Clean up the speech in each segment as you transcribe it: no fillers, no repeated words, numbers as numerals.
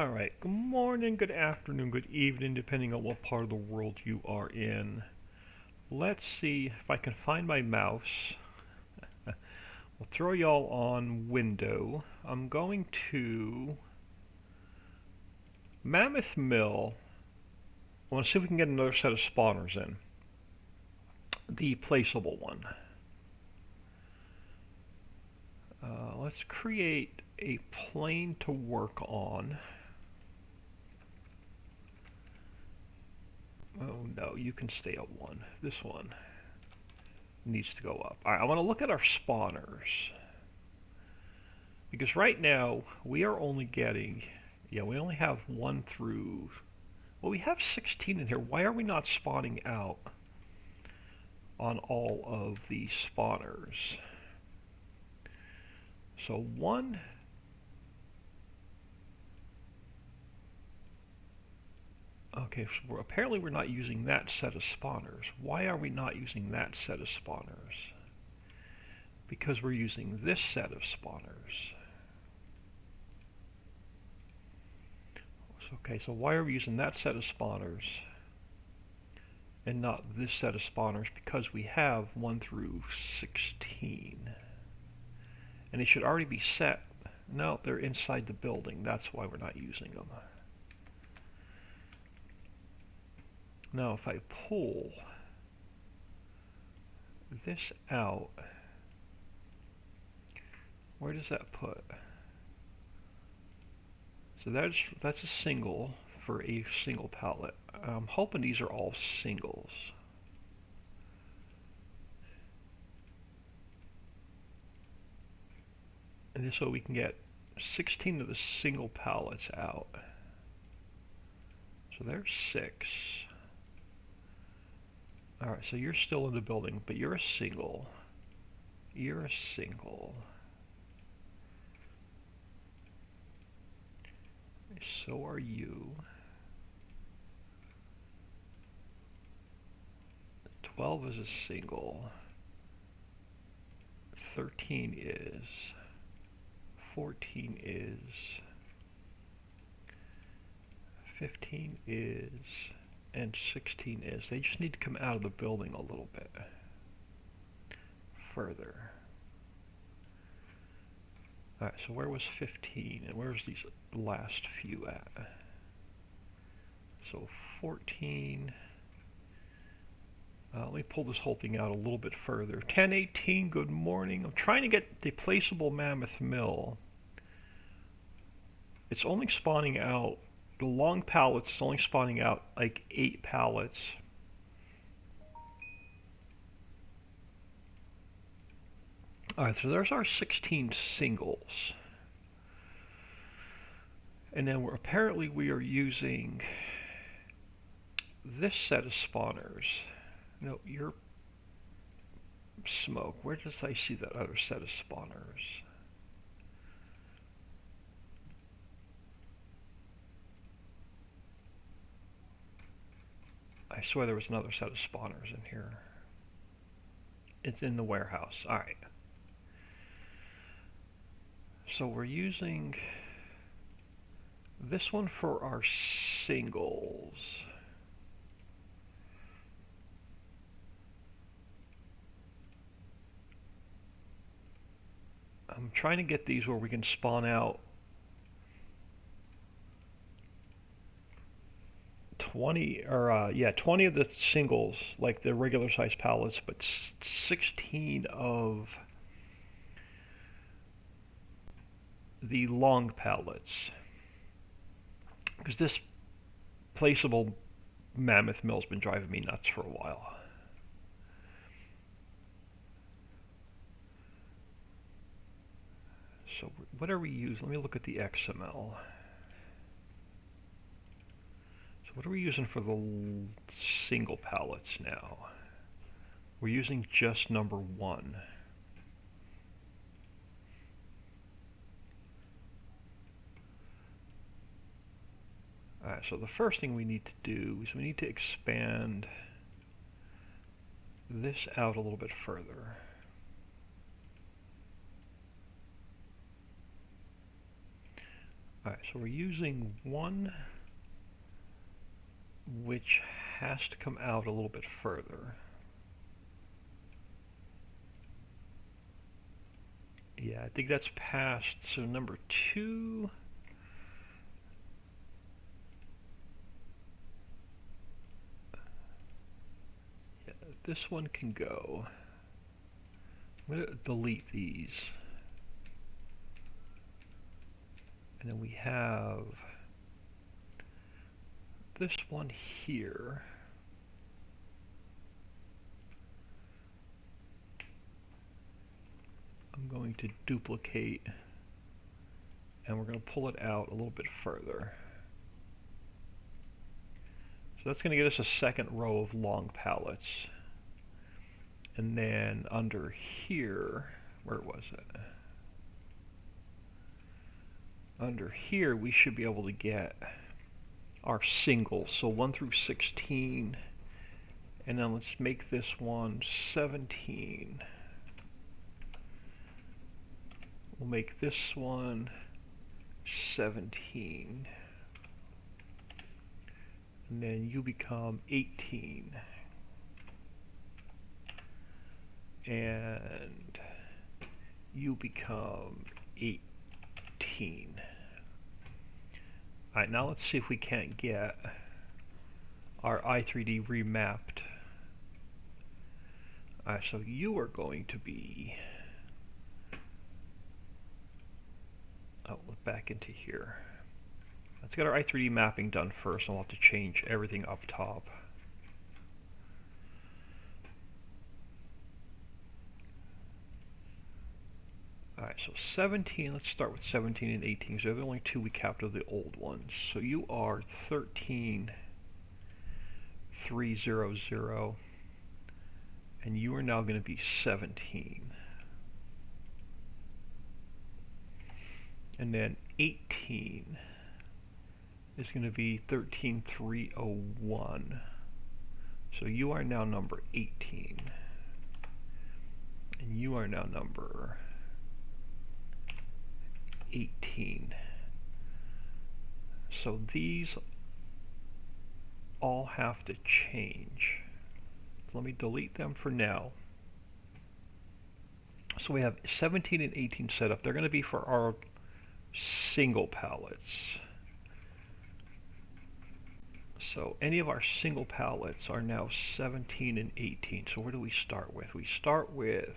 Alright, good morning, good afternoon, good evening, depending on what part of the world you are in. Let's see if I can find my mouse. We'll throw y'all on window. I'm going to Mammoth Mill. I want to see if we can get another set of spawners in. The placeable one. Let's create a plane to work on. Oh no, you can stay at 1. This one needs to go up. Alright, I want to look at our spawners. Because right now, we are only getting... Yeah, we only have 1 through... Well, we have 16 in here. Why are we not spawning out on all of the spawners? So 1... Okay, so apparently we're not using that set of spawners. Why are we not using that set of spawners? Because we're using this set of spawners. Okay, so why are we using that set of spawners and not this set of spawners? Because we have 1 through 16. And they should already be set. No, they're inside the building. That's why we're not using them. Now if I pull this out, where does that put? So that's a single for a single pallet. I'm hoping these are all singles. And this way we can get 16 of the single pallets out. So there's 6. Alright, so you're still in the building, but you're a single. You're a single. So are you. 12 is a single. 13 is. 14 is. 15 is. And 16 is. They just need to come out of the building a little bit further. Alright, so where was 15? And where's these last few at? So 14. Let me pull this whole thing out a little bit further. 1018, good morning. I'm trying to get the placeable Mammoth Mill. It's only spawning out, the long pallets is only spawning out like 8 pallets. Alright, so there's our 16 singles. And then apparently we are using this set of spawners. No, you're smoke. Where does I see that other set of spawners? I swear there was another set of spawners in here. It's in the warehouse. Alright. So we're using this one for our singles. I'm trying to get these where we can spawn out 20 or 20 of the singles, like the regular size pallets, but 16 of the long pallets. Because this placeable Mammoth Mill's been driving me nuts for a while. So what are we using? Let me look at the XML. So what are we using for the single pallets now? We're using just number 1. Alright, so the first thing we need to do is we need to expand this out a little bit further. Alright, so we're using one which has to come out a little bit further. Yeah, I think that's past, so number 2. Yeah, this one can go. I'm going to delete these. And then we have this one here. I'm going to duplicate, and we're going to pull it out a little bit further. So that's going to get us a second row of long pallets. And then under here, where was it? Under here, we should be able to get our singles, so 1 through 16, and then let's make this one 17. We'll make this one 17, and then you become 18, and you become 18. Alright, now let's see if we can't get our i3D remapped. Alright, so you are going to be, back into here. Let's get our i3D mapping done first, and we'll have to change everything up top. Alright, so 17, let's start with 17 and 18, so they're the only two we kept of the old ones. So you are 13,300, and you are now going to be 17. And then 18 is going to be 13,301. So you are now number 18. And you are now number 18. So these all have to change. So let me delete them for now. So we have 17 and 18 set up. They're going to be for our single pallets. So any of our single pallets are now 17 and 18. So where do we start with? We start with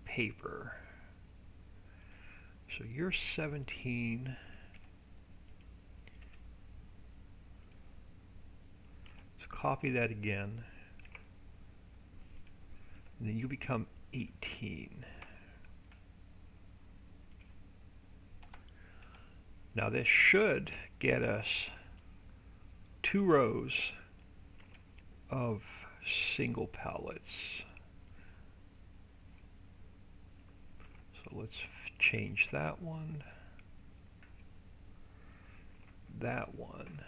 paper. So you're 17. Let's copy that again. And then you become 18. Now this should get us 2 rows of single pallets. So let's change that one. That one.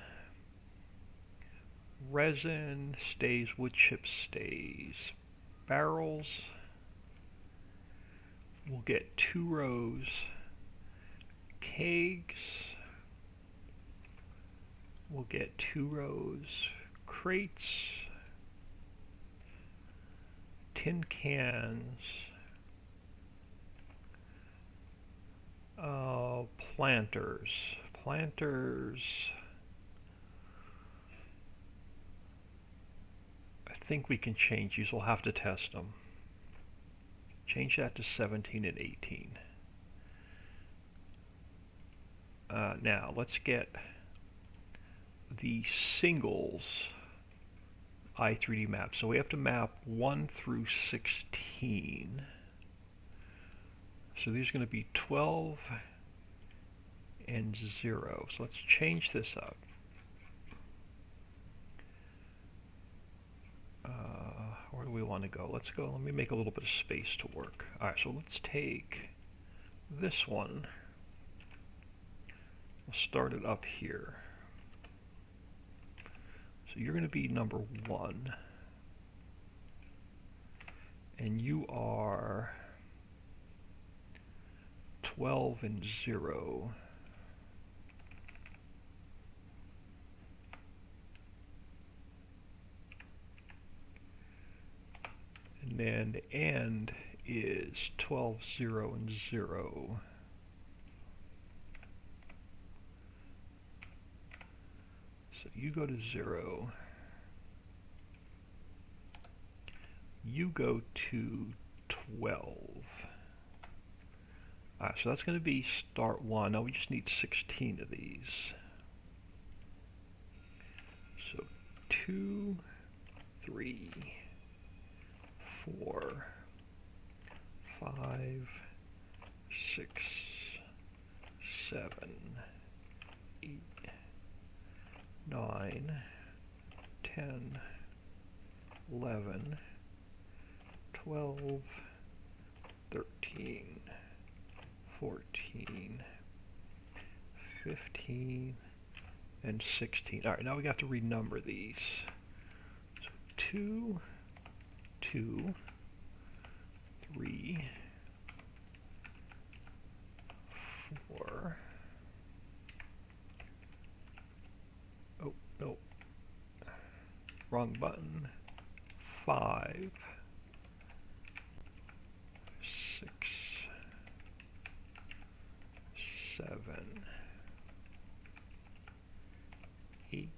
Resin stays, wood chip stays. Barrels. We'll get 2 rows. Kegs, we'll get 2 rows. Crates, tin cans, planters. I think we can change these. We'll have to test them. Change that to 17 and 18. Now let's get the singles i3D map. So we have to map 1 through 16. So these are going to be 12 and 0. So let's change this up. Where do we want to go? Let's go. Let me make a little bit of space to work. Alright, so let's take this one. We'll start it up here. So you're going to be number 1. And you are 12 and 0. And then the end is 12, 0, and 0. So you go to 0. You go to 12. Alright, so that's going to be start 1. Now we just need 16 of these. So 2, 3, 4, 5, 6, 7, 8, 9, 10, 11, 12, 13, 14, 15, and 16. Alright, now we have to renumber these. So 2, 2, 3, 4. Oh, no. Wrong button. 5, 6, 7, 8,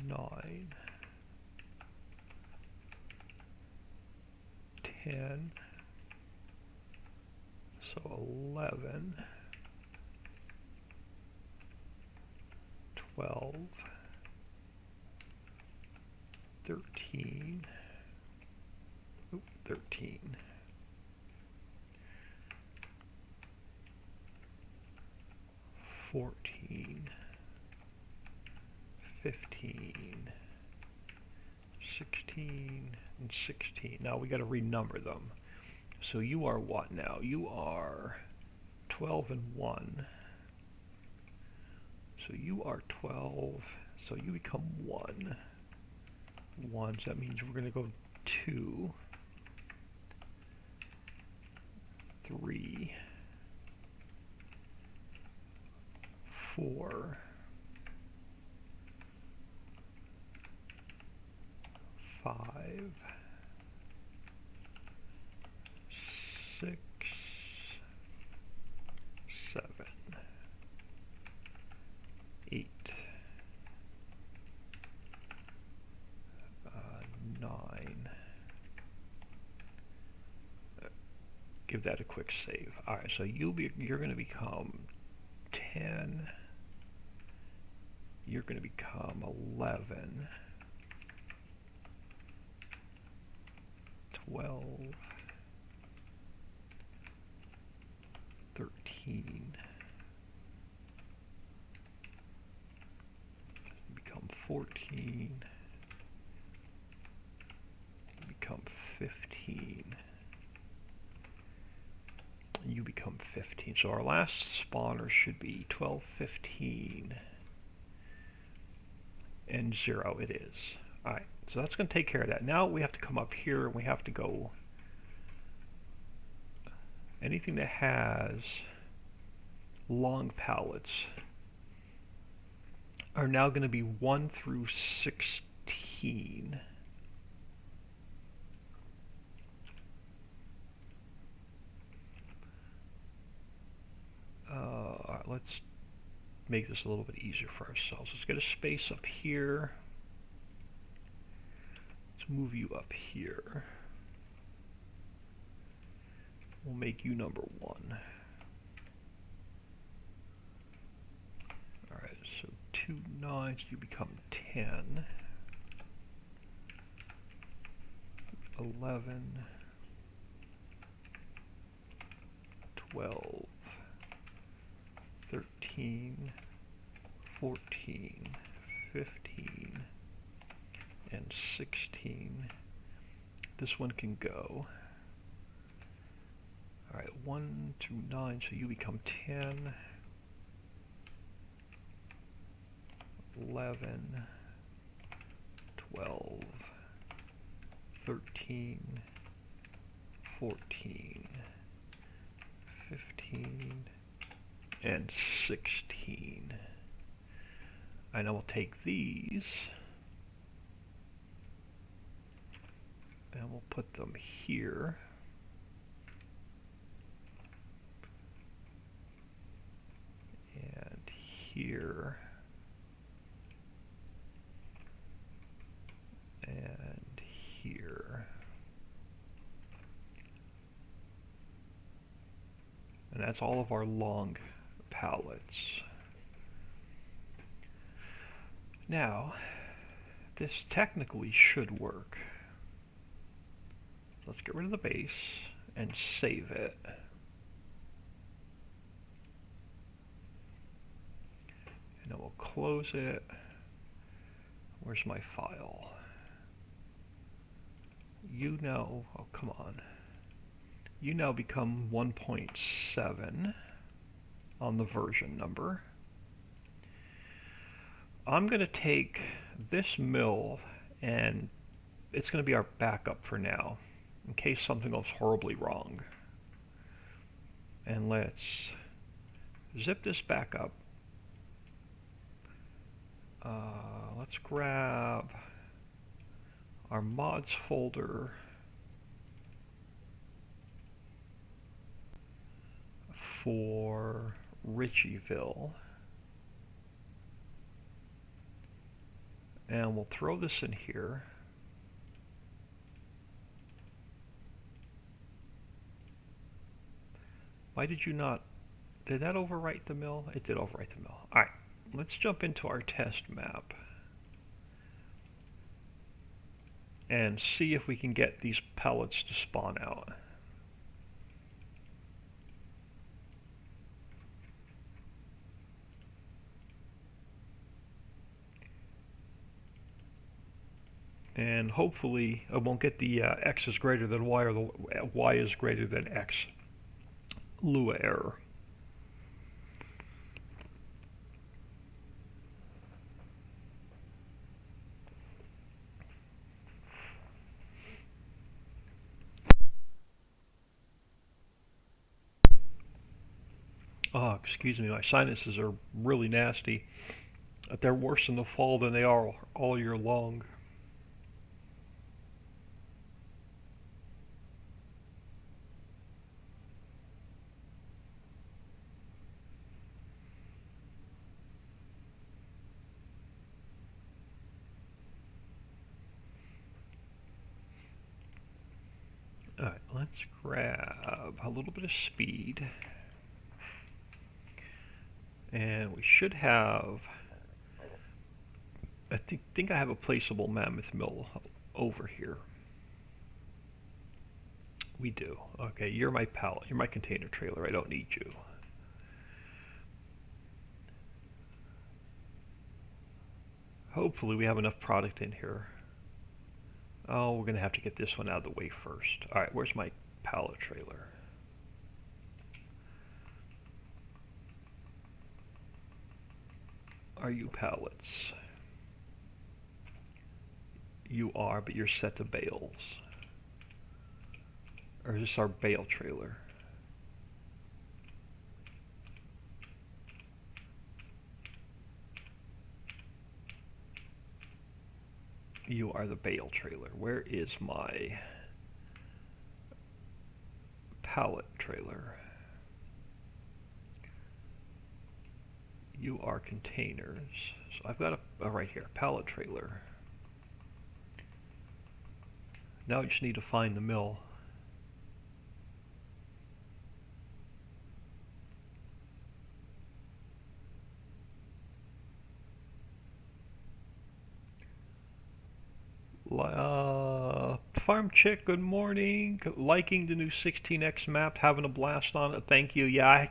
9, 10, so 11, 12, 13, 13, 14, 15, 16, and 16. Now we got to renumber them. So you are what now? You are 12 and 1. So you are 12. So you become 1. 1. So that means we're going to go 2, 3, 4, 5, 6, 7, 8, 9. Give that a quick save. Alright, so you're going to become 10. You're going to become 11, 12, 13, become 14, become 15, you become 15. So our last spawner should be 12, 15, and 0 it is. Alright, so that's going to take care of that. Now we have to come up here and we have to go anything that has long pallets are now going to be 1 through 16. Alright, let's make this a little bit easier for ourselves. Let's get a space up here. Let's move you up here. We'll make you number 1. Alright, so 2 9s, you become 10. 11, 12, 13, 14, 15, and 16. This one can go. Alright, 1 through 9, so you become 10, 11, 12, 13, 14, 15, and 16. And I will take these And we'll put them here. And here. And here. And that's all of our long pallets. Now, this technically should work. Let's get rid of the base and save it. And then we'll close it. Where's my file? You now, oh come on. You now become 1.7 on the version number. I'm going to take this mill, and it's going to be our backup for now, in case something goes horribly wrong. And let's zip this back up. Let's grab our mods folder for Ritchieville. And we'll throw this in here. Why did you not... Did that overwrite the mill? It did overwrite the mill. Alright, let's jump into our test map and see if we can get these pellets to spawn out. And hopefully I won't get the x is greater than y or the y is greater than x Lua error. Oh, excuse me, my sinuses are really nasty. They're worse in the fall than they are all year long. Alright, let's grab a little bit of speed. And we should have... I think I have a placeable mammoth mill over here. We do. Okay, you're my pallet. You're my container trailer. I don't need you. Hopefully we have enough product in here. Oh, we're going to have to get this one out of the way first. Alright, where's my pallet trailer? Are you pallets? You are, but you're set to bales. Or is this our bale trailer? You are the bale trailer. Where is my pallet trailer? You are containers. So I've got a right here, pallet trailer. Now I just need to find the mill. Farm Chick, good morning. Liking the new 16X map, having a blast on it. Thank you. Yeah,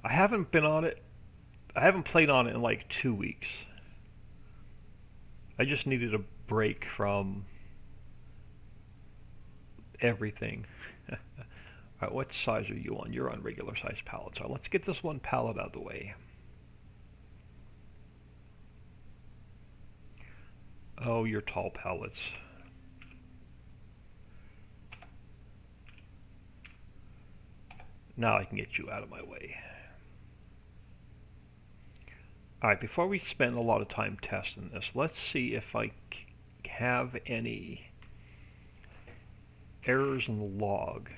I haven't been on it. I haven't played on it in like 2 weeks. I just needed a break from everything. Alright, what size are you on? You're on regular size pallets. Alright, let's get this one pallet out of the way. Oh, you're tall pallets. Now I can get you out of my way. Alright, before we spend a lot of time testing this, let's see if I have any errors in the log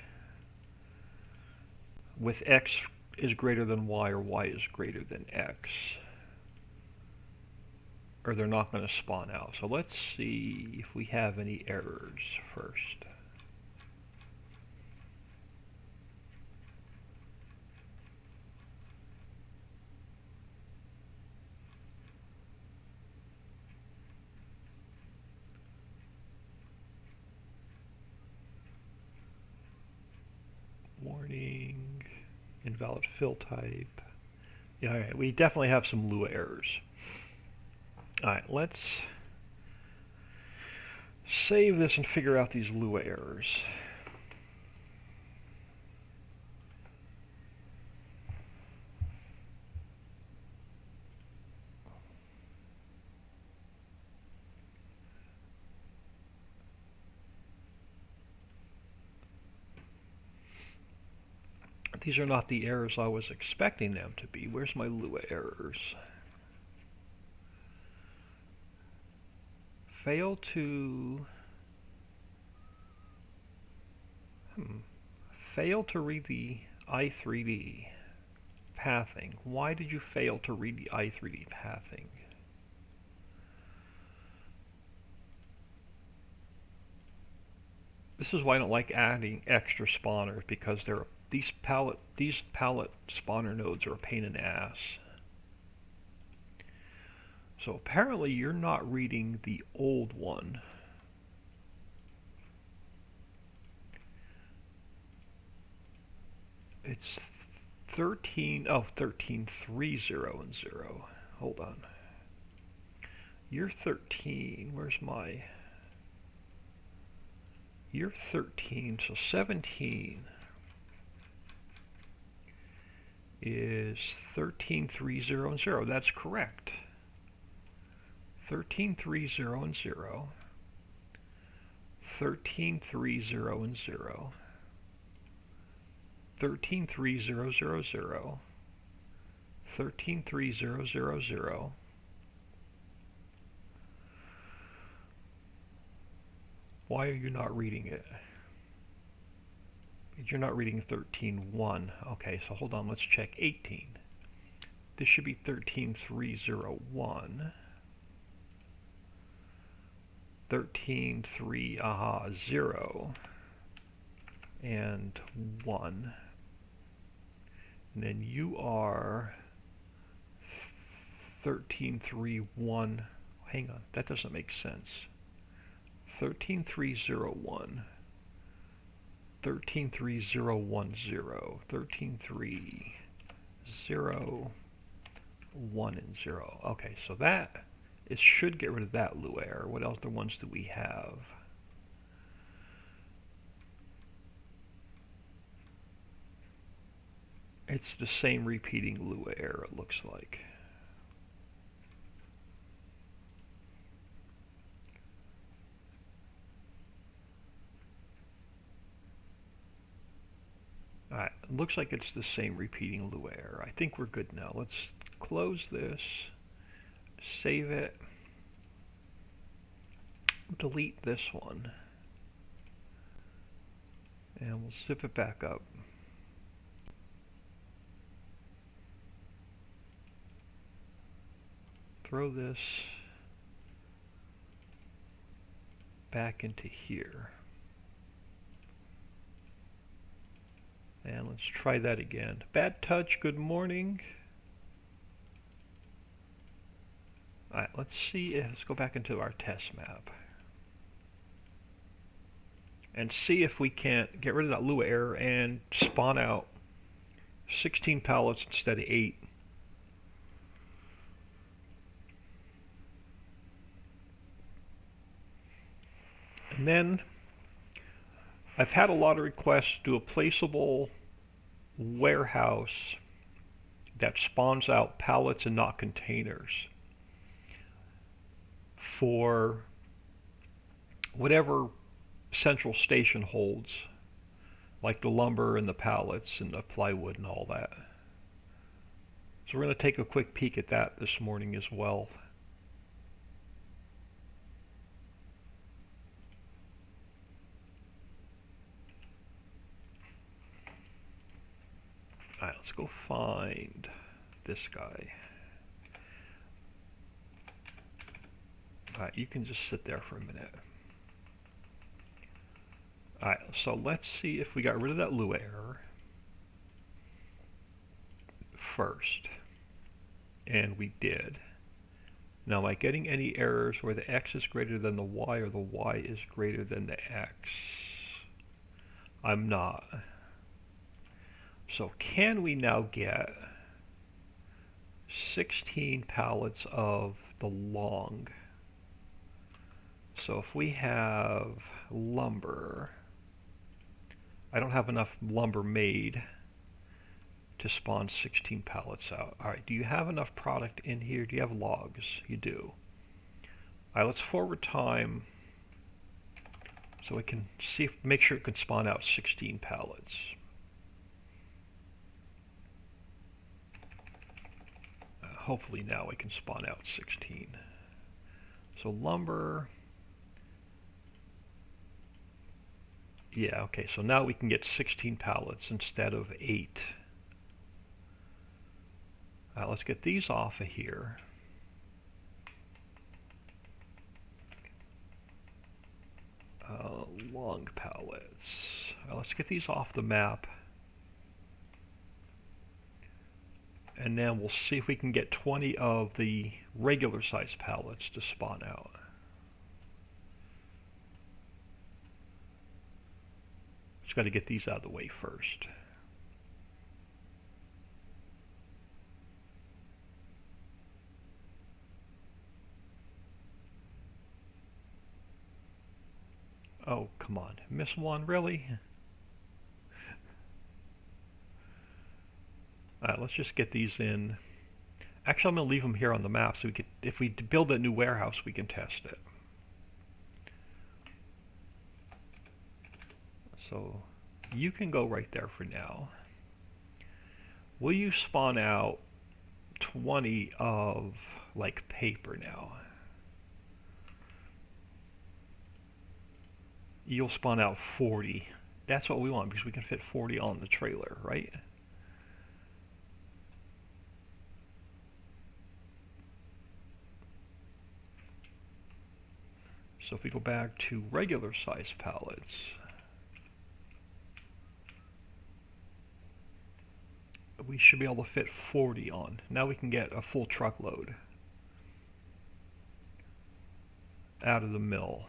with x is greater than y or y is greater than x, or they're not going to spawn out. So let's see if we have any errors first. Warning, invalid fill type. Yeah, all right, we definitely have some Lua errors. All right, let's save this and figure out these Lua errors. These are not the errors I was expecting them to be. Where's my Lua errors? Fail to fail to read the i3D pathing. Why did you fail to read the i3D pathing? This is why I don't like adding extra spawners, because these pallet spawner nodes are a pain in the ass. So apparently you're not reading the old one. It's 1330 and 0. Hold on. You're 13. Where's my... You're 13, so 17 is 1330 and 0. That's correct. 1330 and 0. 1330 and 0. 133000. 133000. Why are you not reading it? You're not reading 13.1. Okay, so hold on, let's check 18. This should be 13.301. 13.3, 0 and 1. And then you are 13.3.1. Hang on, that doesn't make sense. 13.301. 13.3010. 13.301 and 0. Okay, so that should get rid of that Lua error. What other ones do we have? It's the same repeating Lua error, it looks like. Alright, looks like it's the same repeating Lua error. I think we're good now. Let's close this, save it, delete this one, and we'll zip it back up. Throw this back into here. And let's try that again. Bad touch, good morning. Alright, let's see, let's go back into our test map. And see if we can't get rid of that Lua error and spawn out 16 pallets instead of 8. And then I've had a lot of requests to do a placeable warehouse that spawns out pallets and not containers for whatever central station holds, like the lumber and the pallets and the plywood and all that. So we're going to take a quick peek at that this morning as well. Alright, let's go find this guy. Alright, you can just sit there for a minute. Alright, so let's see if we got rid of that Lua error first. And we did. Now, am I getting any errors where the x is greater than the y or the y is greater than the x? I'm not. So can we now get 16 pallets of the long? So if we have lumber, I don't have enough lumber made to spawn 16 pallets out. Alright, do you have enough product in here? Do you have logs? You do. Alright, let's forward time so we can see if, make sure it can spawn out 16 pallets. Hopefully now we can spawn out 16. So lumber. Yeah, okay, so now we can get 16 pallets instead of 8. Let's get these off of here. Long pallets. Let's get these off the map. And then we'll see if we can get 20 of the regular size pallets to spawn out. Just got to get these out of the way first. Oh, come on. Miss one, really? Alright, let's just get these in. Actually, I'm going to leave them here on the map so we could, if we build a new warehouse, we can test it. So you can go right there for now. Will you spawn out 20 of like paper now? You'll spawn out 40. That's what we want because we can fit 40 on the trailer, right? So if we go back to regular size pallets, we should be able to fit 40 on. Now we can get a full truckload out of the mill.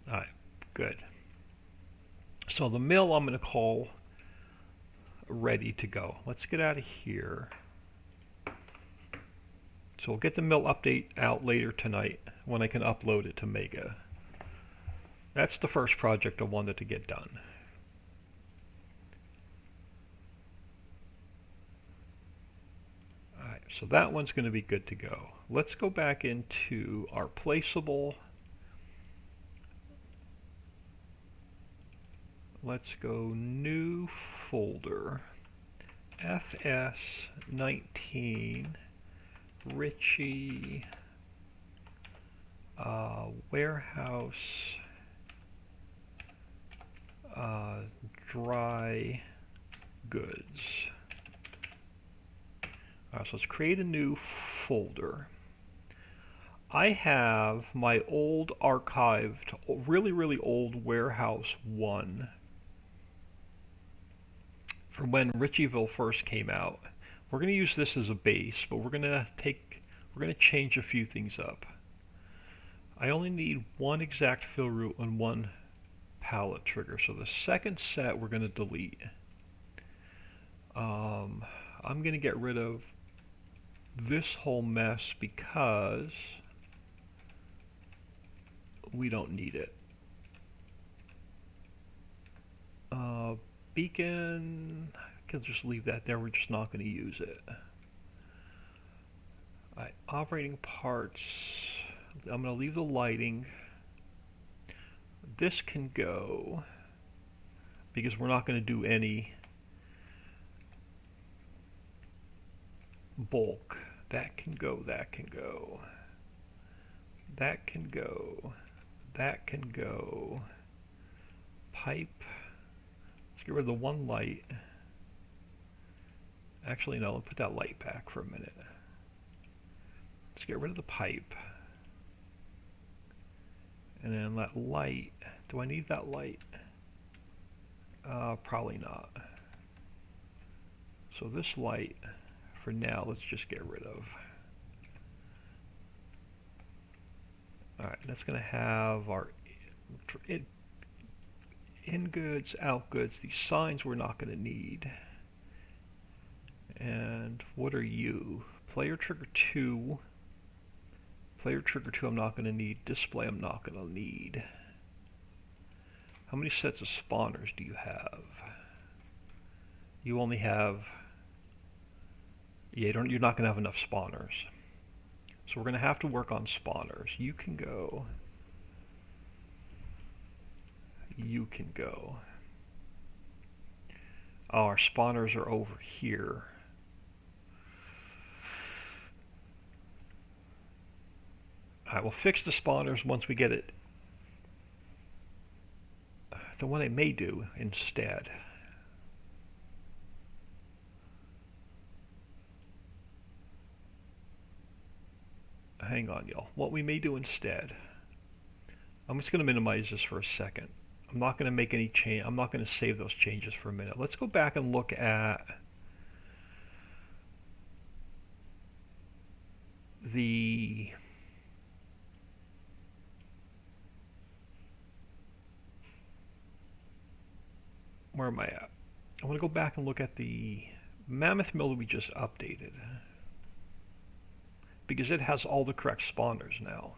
Alright, good. So the mill I'm going to call ready to go. Let's get out of here. So we'll get the mill update out later tonight when I can upload it to Mega. That's the first project I wanted to get done. Alright, so that one's going to be good to go. Let's go back into our placeable. Let's go new folder, FS19, Ritchie, warehouse, dry goods. So let's create a new folder. I have my old archived, really old Warehouse 1 from when Ritchieville first came out. We're going to use this as a base, but we're going to change a few things up. I only need one exact fill route and one pallet trigger. So the second set we're going to delete. I'm going to get rid of this whole mess because we don't need it. Beacon, I can just leave that there, we're just not going to use it. Alright, operating parts, I'm going to leave the lighting. This can go because we're not going to do any bulk. That can go, that can go. That can go. That can go. Pipe. Let's get rid of the one light. Actually, no, let's put that light back for a minute. Let's get rid of the pipe. And then that light. Do I need that light? Probably not. So this light, for now, let's just get rid of. Alright, that's going to have our in goods, out goods. These signs we're not going to need. And what are you? Player trigger 2. Player trigger 2 I'm not going to need. Display I'm not going to need. How many sets of spawners do you have? You only have... Yeah, you're not going to have enough spawners. So we're going to have to work on spawners. You can go. You can go. Oh, our spawners are over here. Alright, we'll fix the spawners once we get it. So what I may do instead... Hang on, y'all. What we may do instead... I'm just going to minimize this for a second. I'm not going to make any change. I'm not going to save those changes for a minute. Let's go back and look at the... Where am I at? I want to go back and look at the Mammoth Mill that we just updated, because it has all the correct spawners now.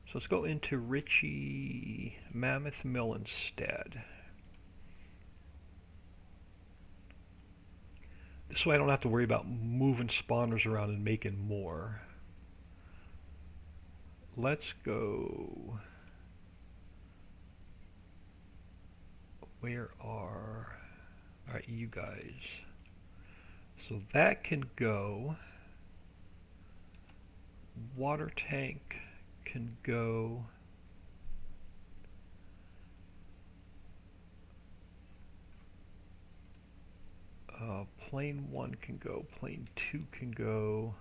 So let's go into Ritchie Mammoth Mill instead. This way I don't have to worry about moving spawners around and making more. Let's go... Where are... Alright, you guys. So that can go. Water tank can go. Plane 1 can go. Plane 2 can go.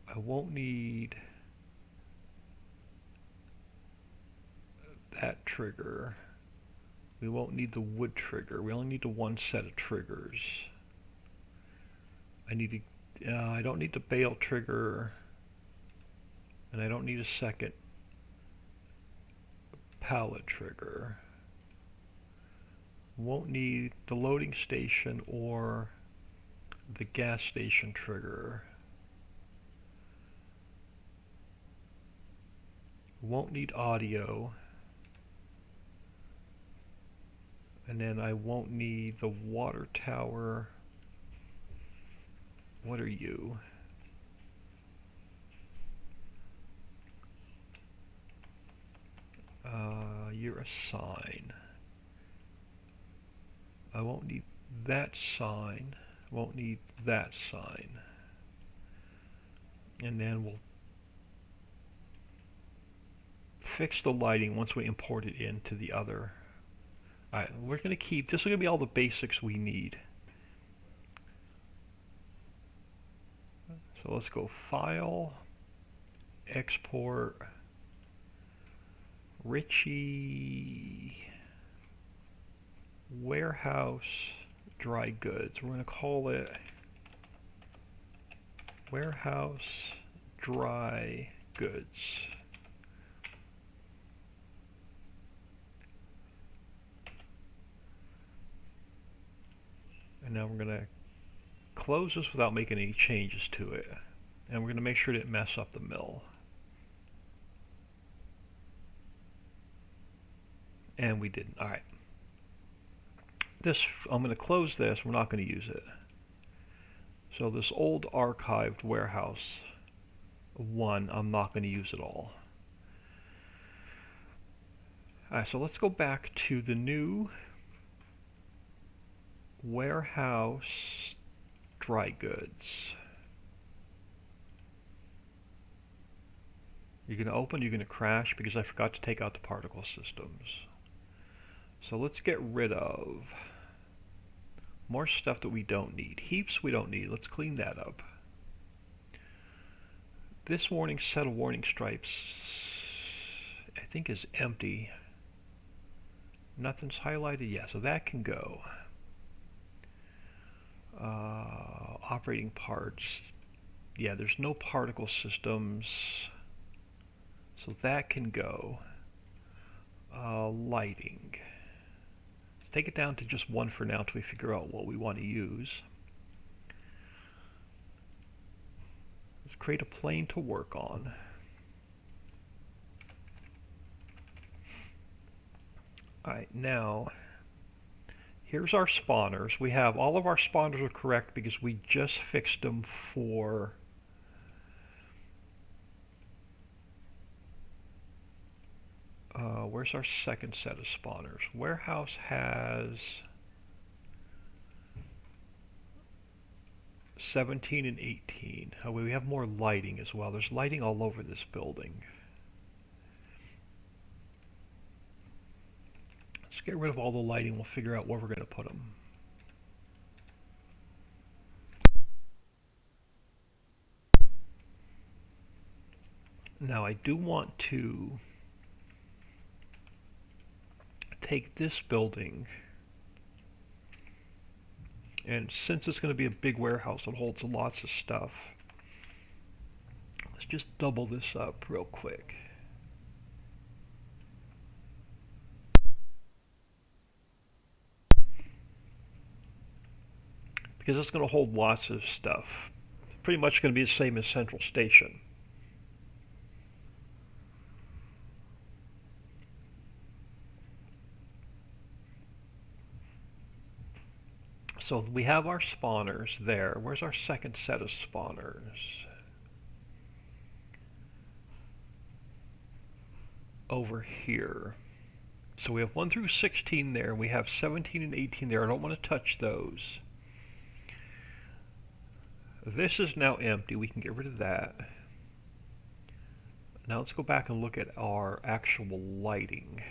I won't need that trigger. We won't need the wood trigger. We only need the one set of triggers. I don't need the bale trigger, and I don't need a second pallet trigger. Won't need the loading station or the gas station trigger. Won't need audio. And then I won't need the water tower. What are you? You're a sign. I won't need that sign. Won't need that sign. And then we'll fix the lighting once we import it into the other. Alright, we're going to keep, this is going to be all the basics we need. So let's go File, Export, Ritchie, Warehouse, Dry Goods. We're going to call it Warehouse Dry Goods. And now we're going to close this without making any changes to it. And we're going to make sure it didn't mess up the mill. And we didn't. Alright. This, I'm going to close this. We're not going to use it. So this old archived warehouse 1, I'm not going to use at all. Alright, so let's go back to the new warehouse dry goods. You're going to open, you're going to crash because I forgot to take out the particle systems. So let's get rid of more stuff that we don't need. Heaps we don't need. Let's clean that up. This warning set of warning stripes I think is empty. Nothing's highlighted yet, so that can go. Operating parts. Yeah, there's no particle systems, so that can go. Lighting. Let's take it down to just one for now until we figure out what we want to use. Let's create a plane to work on. Alright, now here's our spawners. We have all of our spawners are correct because we just fixed them for where's our second set of spawners? Warehouse has 17 and 18. Oh, we have more lighting as well. There's lighting all over this building. Let's get rid of all the lighting. We'll figure out where we're going to put them. Now I do want to take this building, and since it's going to be a big warehouse that holds lots of stuff, let's just double this up real quick. Because it's going to hold lots of stuff. It's pretty much going to be the same as Central Station. So we have our spawners there. Where's our second set of spawners? Over here. So we have 1 through 16 there. We have 17 and 18 there. I don't want to touch those. This is now empty. We can get rid of that. Now let's go back and look at our actual lighting.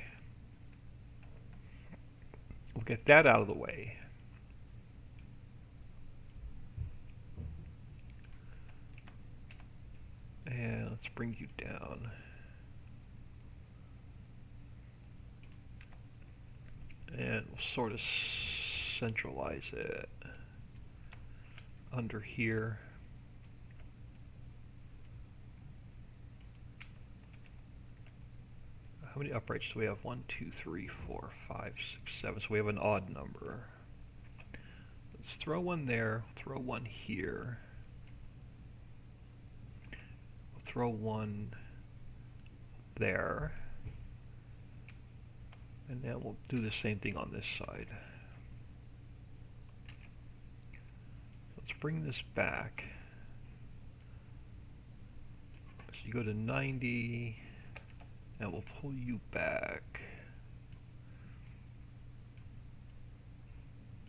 We'll get that out of the way. And let's bring you down. And we'll sort of centralize it under here. How many uprights do we have? 1, 2, 3, 4, 5, 6, 7. So we have an odd number. Let's throw one there, throw one here. We'll throw one there. And then we'll do the same thing on this side. Let's bring this back. So you go to 90, and we'll pull you back.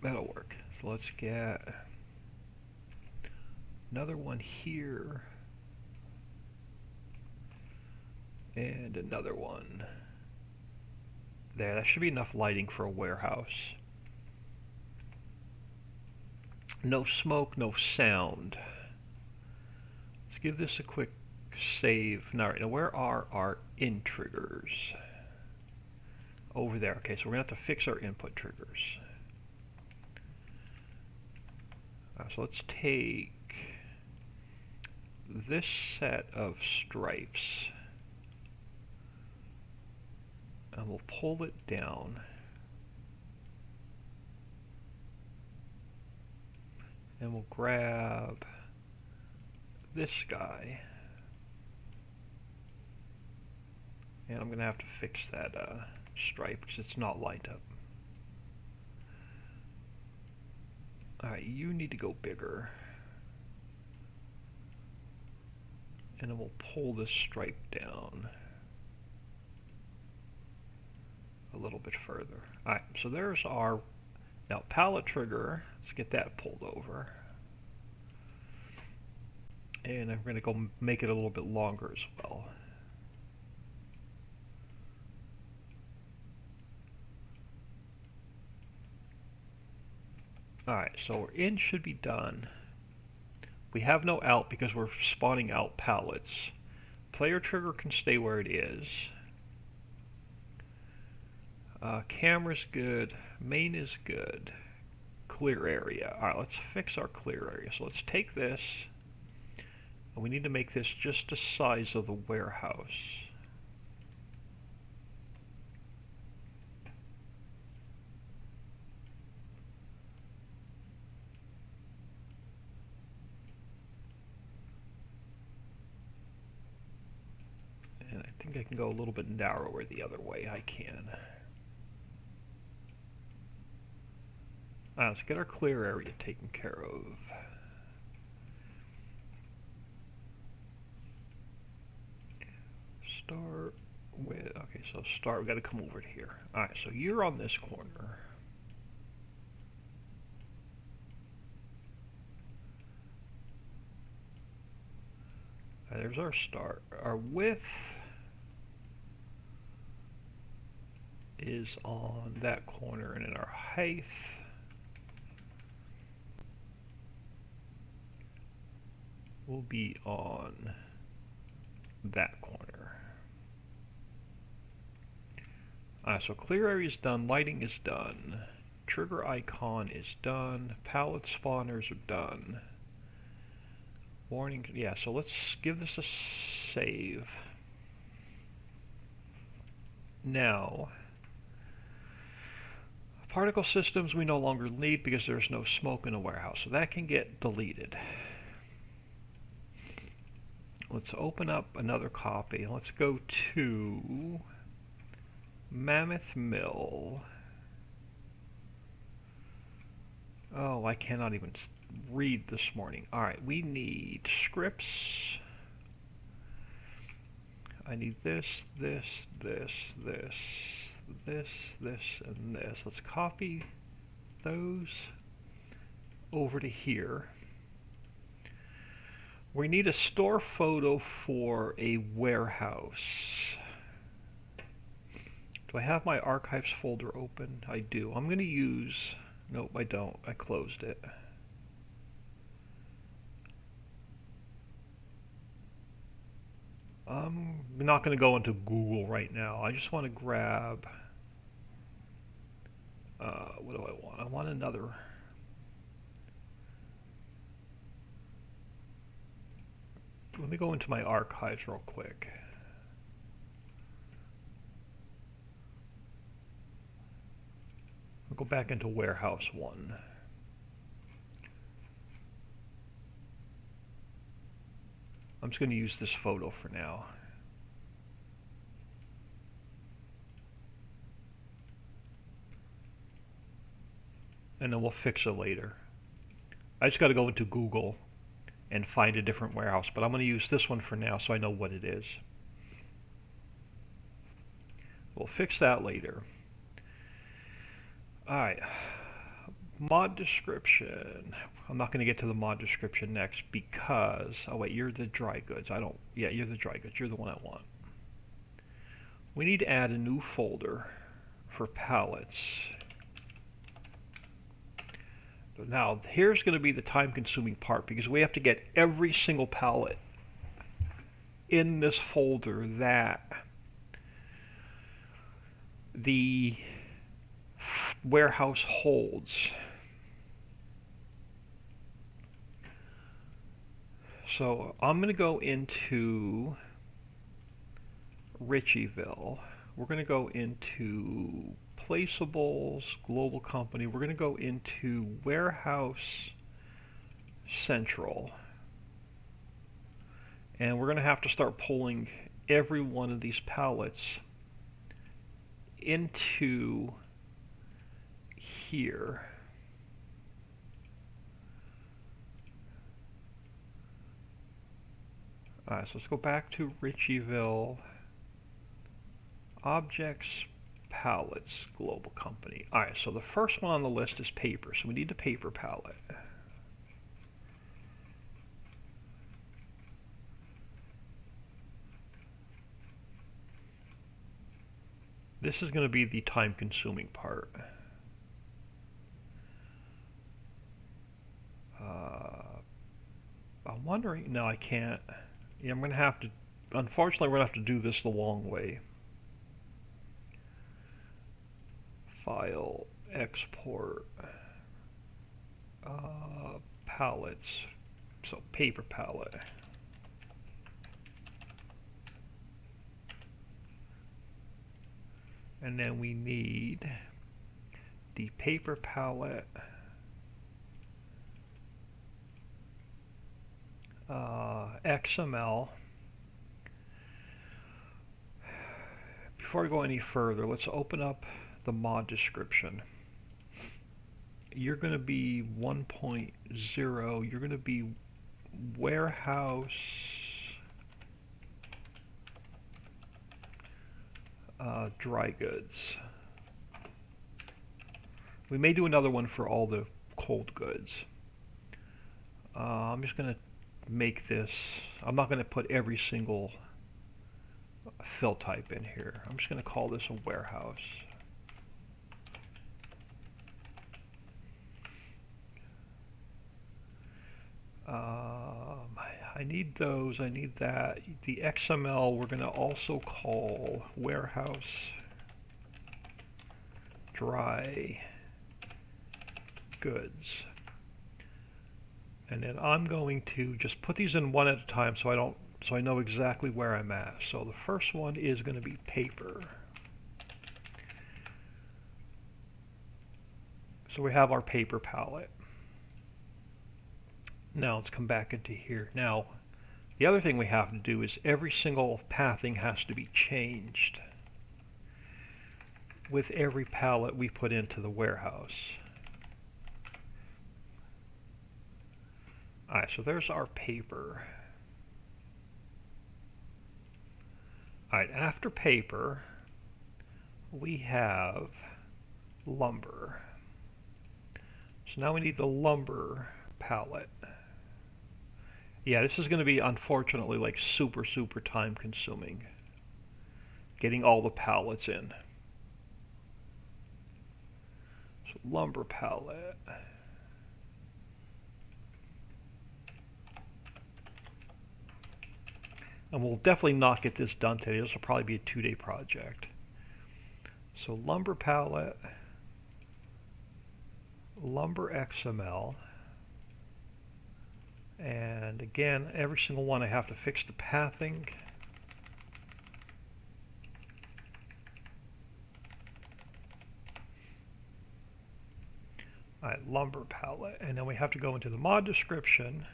That'll work. So let's get another one here, and another one there. That should be enough lighting for a warehouse. No smoke, no sound. Let's give this a quick save. Now, where are our in triggers? Over there. Okay, so we're going to have to fix our input triggers. So let's take this set of stripes and we'll pull it down. And we'll grab this guy. And I'm going to have to fix that stripe because it's not lined up. Alright, you need to go bigger. And then we'll pull this stripe down. a little bit further. Alright, so there's our now pallet trigger. Let's get that pulled over. And I'm going to go make it a little bit longer as well. Alright, so our in should be done. We have no out because we're spawning out pallets. Player trigger can stay where it is. Camera's good. Main is good. Clear area. Alright, let's fix our clear area. So let's take this. And we need to make this just the size of the warehouse. And I think I can go a little bit narrower the other way. I can. Let's get our clear area taken care of. Start with, okay, so start, we got to come over to here. Alright, so you're on this corner. There's our start. Our width is on that corner, and then our height will be on that corner. So clear area is done, lighting is done, trigger icon is done, pallet spawners are done. Warning, yeah, so let's give this a save. Now, particle systems we no longer need because there's no smoke in the warehouse, so that can get deleted. Let's open up another copy. Let's go to Mammoth Mill. Oh, I cannot even read this morning. Alright, we need scripts. I need this, this, this, this, this, this, and this. Let's copy those over to here. We need a store photo for a warehouse. Do I have my archives folder open? I do. I'm going to use... Nope, I don't. I closed it. I'm not going to go into Google right now. I just want to grab... what do I want? I want another... Let me go into my archives real quick. I'll go back into Warehouse 1. I'm just going to use this photo for now. And then we'll fix it later. I just got to go into Google and find a different warehouse, but I'm going to use this one for now so I know what it is. We'll fix that later. Alright, mod description. I'm not going to get to the mod description next because, oh wait, you're the dry goods. Yeah, you're the dry goods. You're the one I want. We need to add a new folder for pallets. Now, here's going to be the time-consuming part because we have to get every single pallet in this folder that the warehouse holds. So I'm going to go into Ritchieville. We're going to go into Placeables, Global Company. We're going to go into Warehouse Central. And we're going to have to start pulling every one of these pallets into here. Alright, so let's go back to Ritchieville. Objects, Pallets Global Company. Alright, so the first one on the list is paper, so we need the paper pallet. This is going to be the time-consuming part. I'm wondering, no, I can't. Yeah, I'm going to have to, unfortunately, we're going to have to do this the long way. File, export, pallets, so paper pallet. And then we need the paper pallet XML. Before I go any further, let's open up the mod description. You're going to be 1.0, you're going to be warehouse dry goods. We may do another one for all the cold goods. I'm just going to make this, I'm not going to put every single fill type in here. I'm just going to call this a warehouse. I need those, I need that. The XML we're going to also call warehouse dry goods. And then I'm going to just put these in one at a time so I know exactly where I'm at. So the first one is going to be paper. So we have our paper palette. Now let's come back into here. Now, the other thing we have to do is every single pathing has to be changed with every pallet we put into the warehouse. Alright, so there's our paper. Alright, after paper, we have lumber. So now we need the lumber pallet. Yeah, this is going to be, unfortunately, like super time consuming. Getting all the pallets in. So lumber pallet. And we'll definitely not get this done today. This will probably be a 2-day project. So lumber pallet, lumber XML, and again, every single one I have to fix the pathing. Alright, lumber pallet, and then we have to go into the mod description.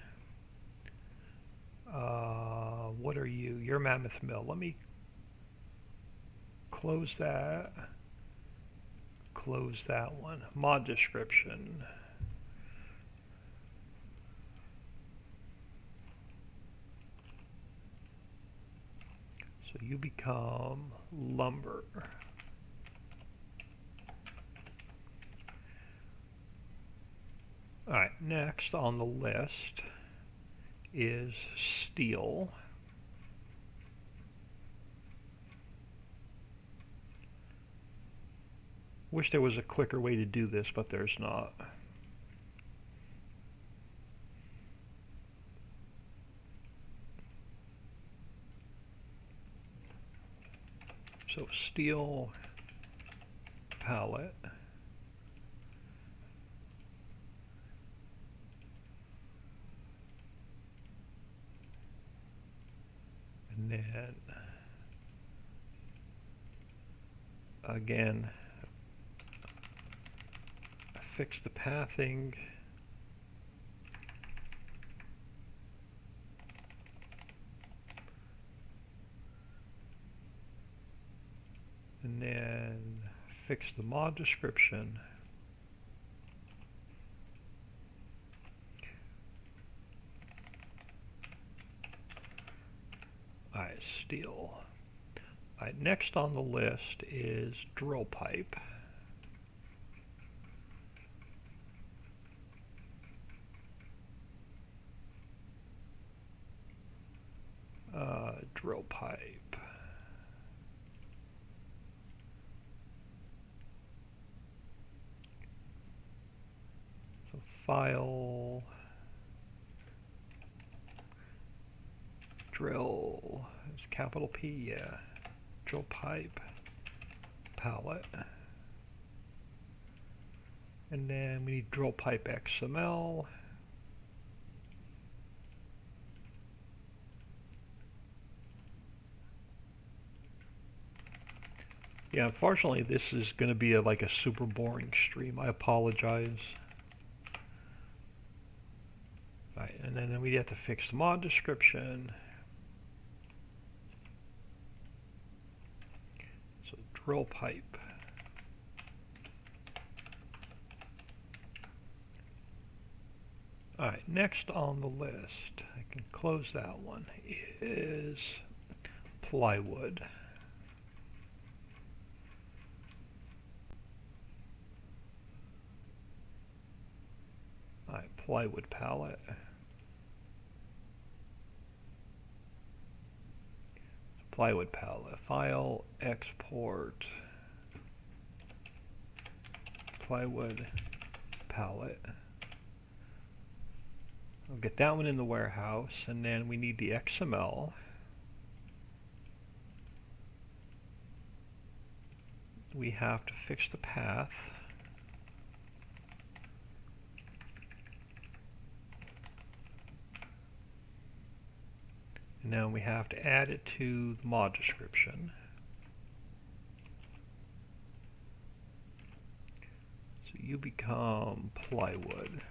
What are you? You're Mammoth Mill. Let me close that. Close that one. Mod description. So you become lumber. Alright, next on the list is steel. Wish there was a quicker way to do this, but there's not. So steel pallet. And then again, fix the pathing. And then fix the mod description. Alright, steel. Alright, next on the list is drill pipe. Drill pipe. So file, drill, is capital P, yeah. Drill pipe, palette. And then we need drill pipe XML. Yeah, unfortunately this is going to be like a super boring stream. I apologize. Right, and then we have to fix the mod description. So drill pipe. Alright, next on the list, I can close that one, is plywood. Alright, plywood palette. Plywood palette, file, export, plywood palette. We'll get that one in the warehouse, and then we need the XML. We have to fix the path. And now we have to add it to the mod description. So you become plywood.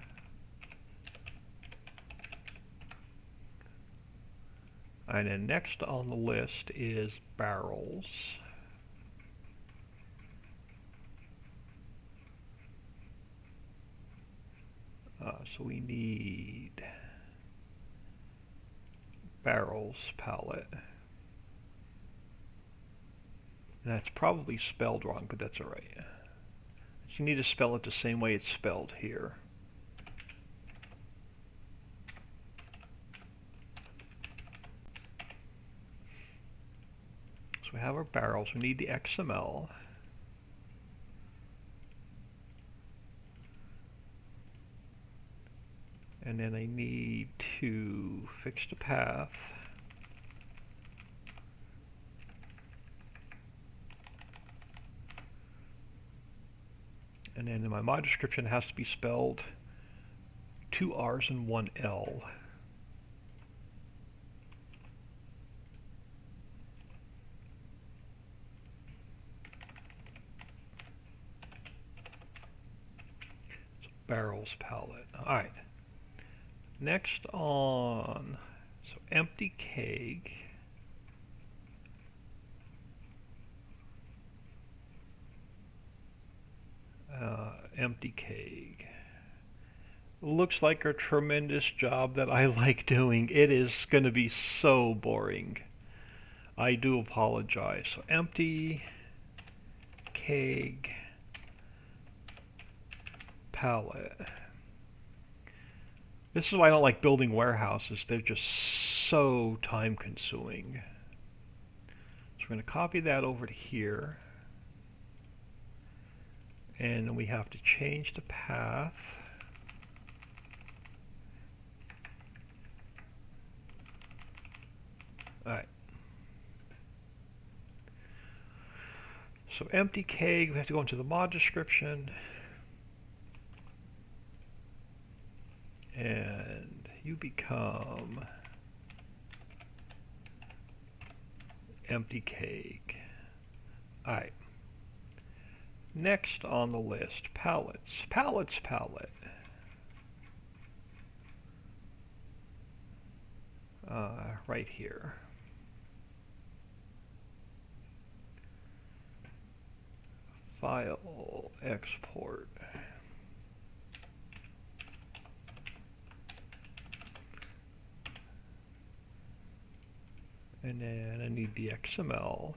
And then next on the list is barrels. So we need barrels palette. And that's probably spelled wrong, but that's alright. You need to spell it the same way it's spelled here. So we have our barrels. We need the XML. And then I need to fix the path. And then in my mod description it has to be spelled 2 R's and 1 L. So barrels palette. Alright. Next on, so empty keg. Empty keg. Looks like a tremendous job that I like doing. It is going to be so boring. I do apologize. So empty keg palette. This is why I don't like building warehouses. They're just so time consuming. So we're going to copy that over to here. And we have to change the path. Alright. So empty keg, we have to go into the mod description. And you become empty keg. Alright. Next on the list, pallets. Pallets palette. Right here. File, export. And then I need the XML.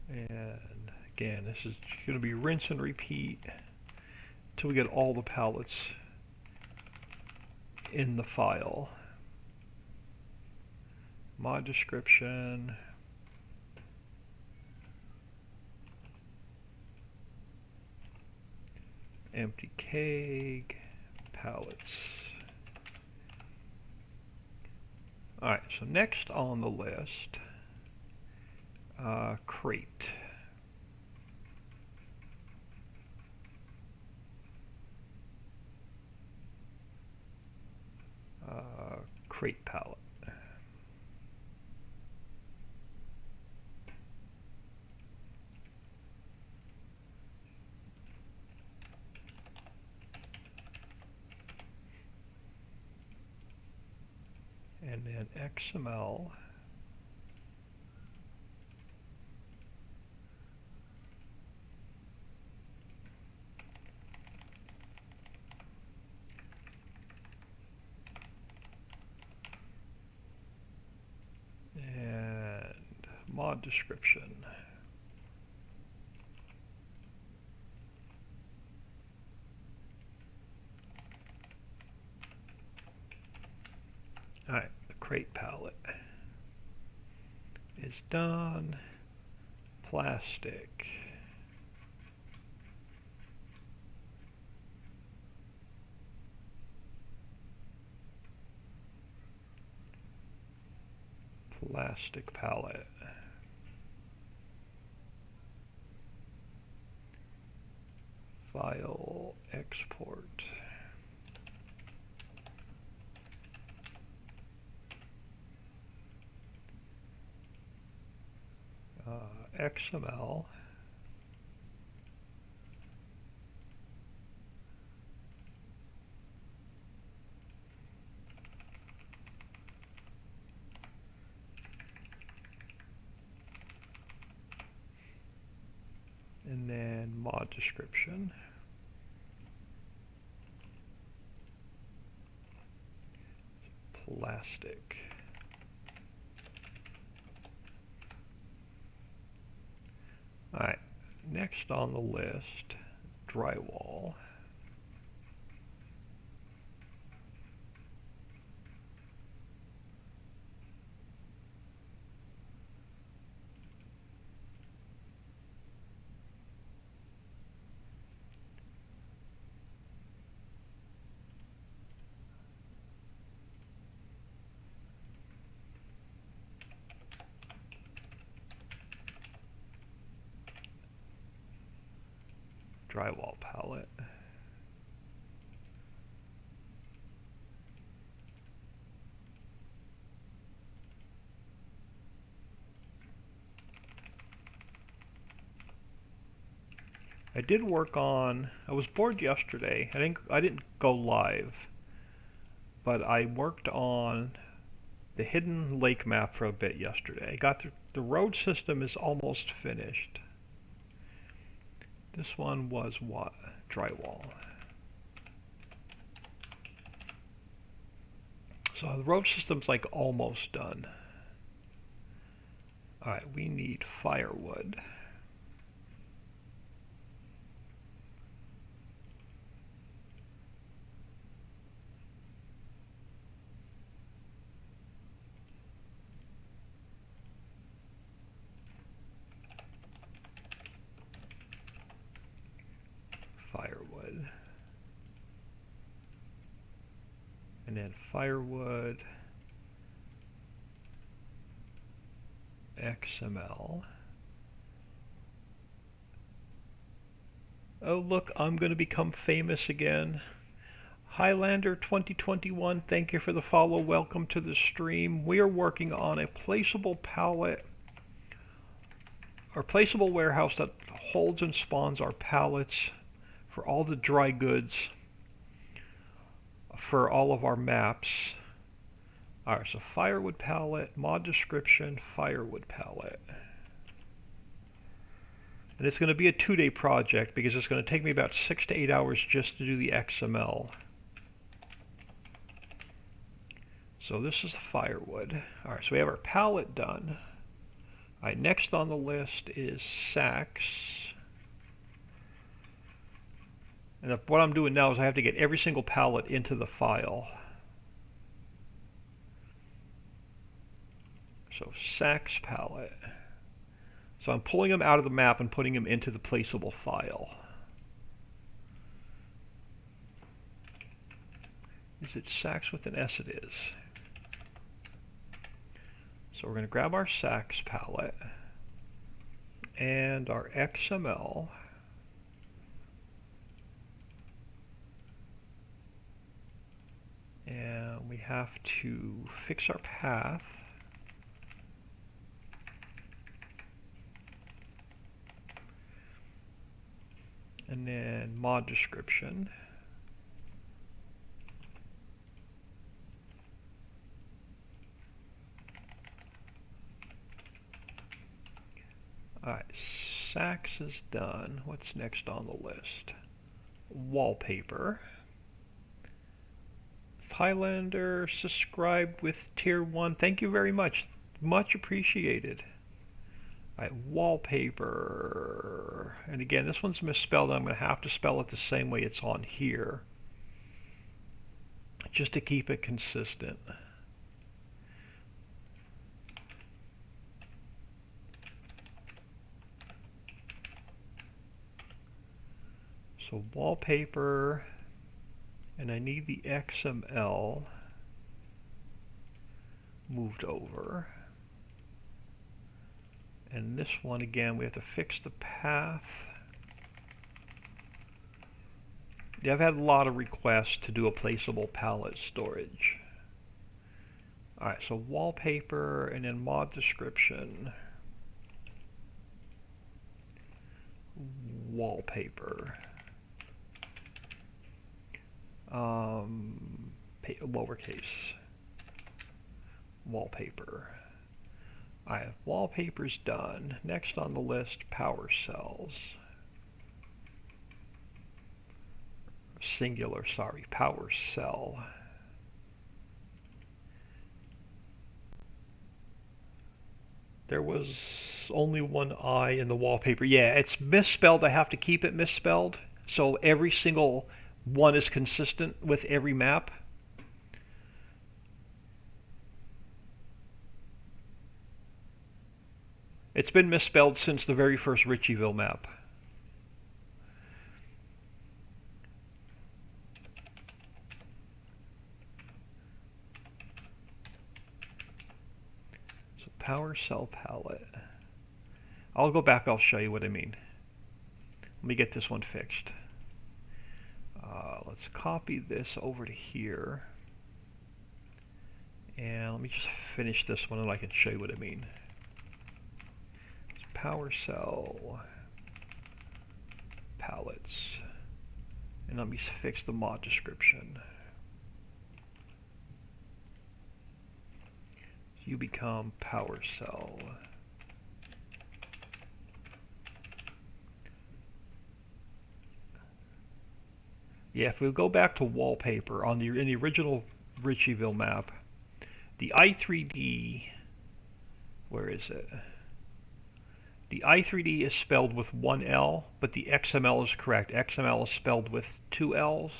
And again, this is going to be rinse and repeat until we get all the palettes in the file. Mod description. Empty keg. Palettes. Alright, so next on the list, crate. Crate palette. And then XML. And mod description. Alright, the crate palette is done. Plastic. Plastic palette. File export. XML. And then mod description. Plastic. Alright, next on the list, drywall. Drywall palette. I did work on, I was bored yesterday. I didn't go live, but I worked on the hidden lake map for a bit yesterday. I got the road system is almost finished. This one was what? Drywall. So the road system's like almost done. Alright, we need firewood. Firewood. And then firewood. XML. Oh look, I'm going to become famous again. Highlander 2021, thank you for the follow. Welcome to the stream. We are working on a placeable pallet, or placeable warehouse that holds and spawns our pallets for all the dry goods for all of our maps. Alright, so firewood pallet, mod description, firewood pallet. And it's going to be a 2-day project because it's going to take me about 6 to 8 hours just to do the XML. So this is the firewood. Alright, so we have our pallet done. All right, next on the list is Sax. And what I'm doing now is I have to get every single palette into the file. So Sax palette. So I'm pulling them out of the map and putting them into the placeable file. Is it Sax with an S? It is. So we're going to grab our Sax palette and our XML. And we have to fix our path. And then mod description. Alright, Sax is done. What's next on the list? Wallpaper. Highlander subscribed with tier 1. Thank you very much. Much appreciated. Alright, wallpaper. And again, this one's misspelled. I'm going to have to spell it the same way it's on here, just to keep it consistent. So wallpaper, and I need the XML moved over. And this one, again, we have to fix the path. Yeah, I've had a lot of requests to do a placeable palette storage. Alright, so wallpaper and then mod description. Wallpaper. Lowercase. Wallpaper. Alright, wallpaper's done. Next on the list, PowerCells. Singular, sorry, PowerCell. There was only one I in the wallpaper. Yeah, it's misspelled. I have to keep it misspelled, so every single one is consistent with every map. It's been misspelled since the very first Ritchieville map. So PowerCell palette. I'll go back, I'll show you what I mean. Let me get this one fixed. Let's copy this over to here. And let me just finish this one and I can show you what I mean. PowerCell palettes, and let me fix the mod description. You become PowerCell. Yeah, if we go back to wallpaper in the original Ritchieville map, the i3D, where is it? The i3D is spelled with one L, but the XML is correct. XML is spelled with two L's.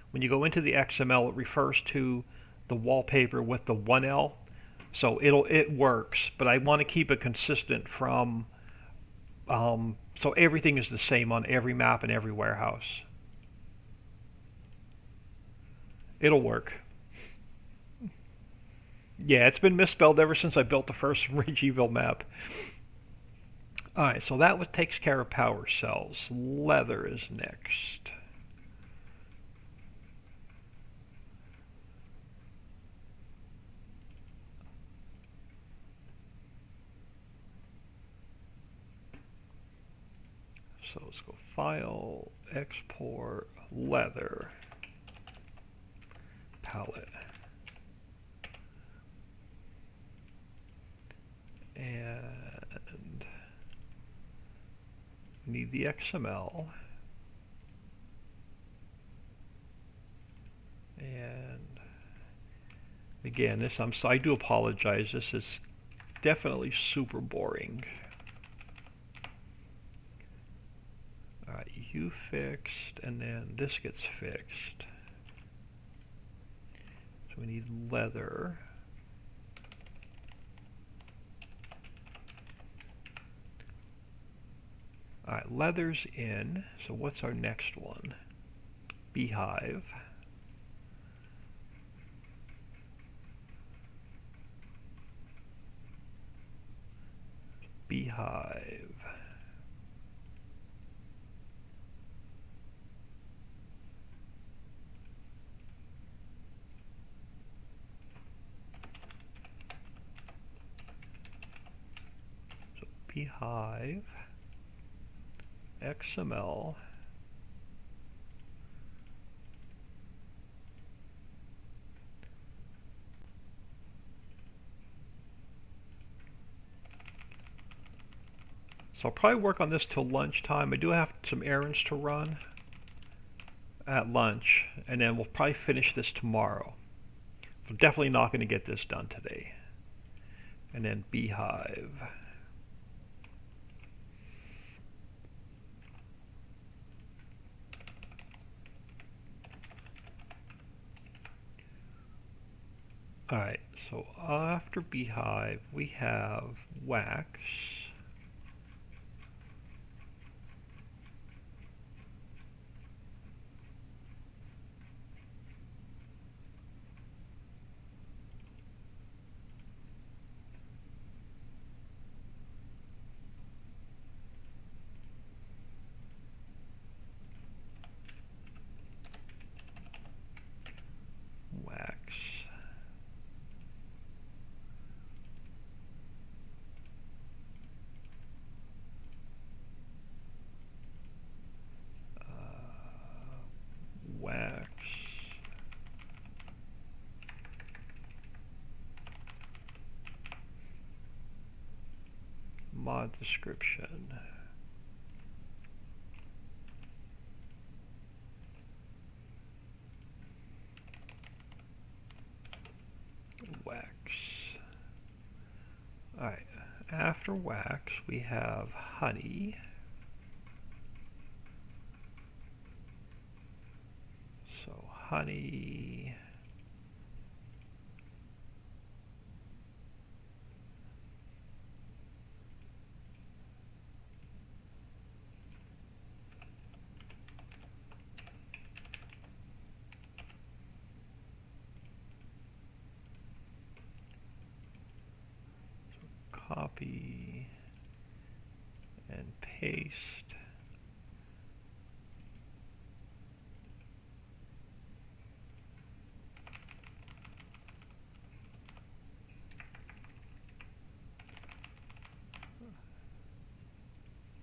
When you go into the XML, it refers to the wallpaper with the one L. So it works, but I want to keep it consistent from, so everything is the same on every map and every warehouse. It'll work. Yeah, it's been misspelled ever since I built the first Ritchieville map. Alright, so that takes care of PowerCells. Leather is next. So let's go File, Export, Leather, Palette. And need the XML. And again, I do apologize. definitely super boring. Alright, you fixed, and then this gets fixed. So we need leather. Alright, leather's in, so what's our next one? Beehive. Beehive. So beehive, XML, so I'll probably work on this till lunchtime. I do have some errands to run at lunch, and then we'll probably finish this tomorrow. I'm definitely not going to get this done today. And then beehive. Alright, so after beehive we have wax. Wax. Wax. Mod description. Wax. Alright, after wax we have honey. So honey. Copy and paste.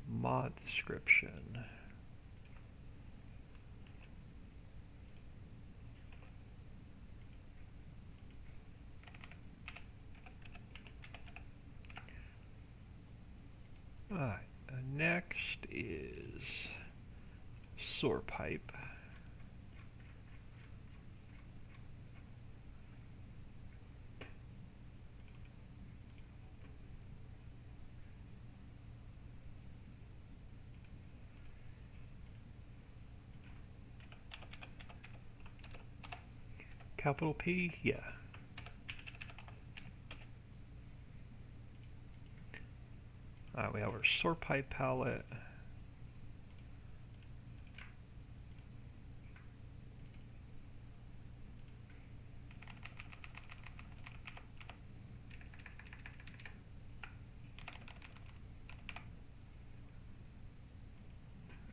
Mod description. Alright, next is sewer pipe. Capital P? Yeah. Alright, we have our sewer pipe palette.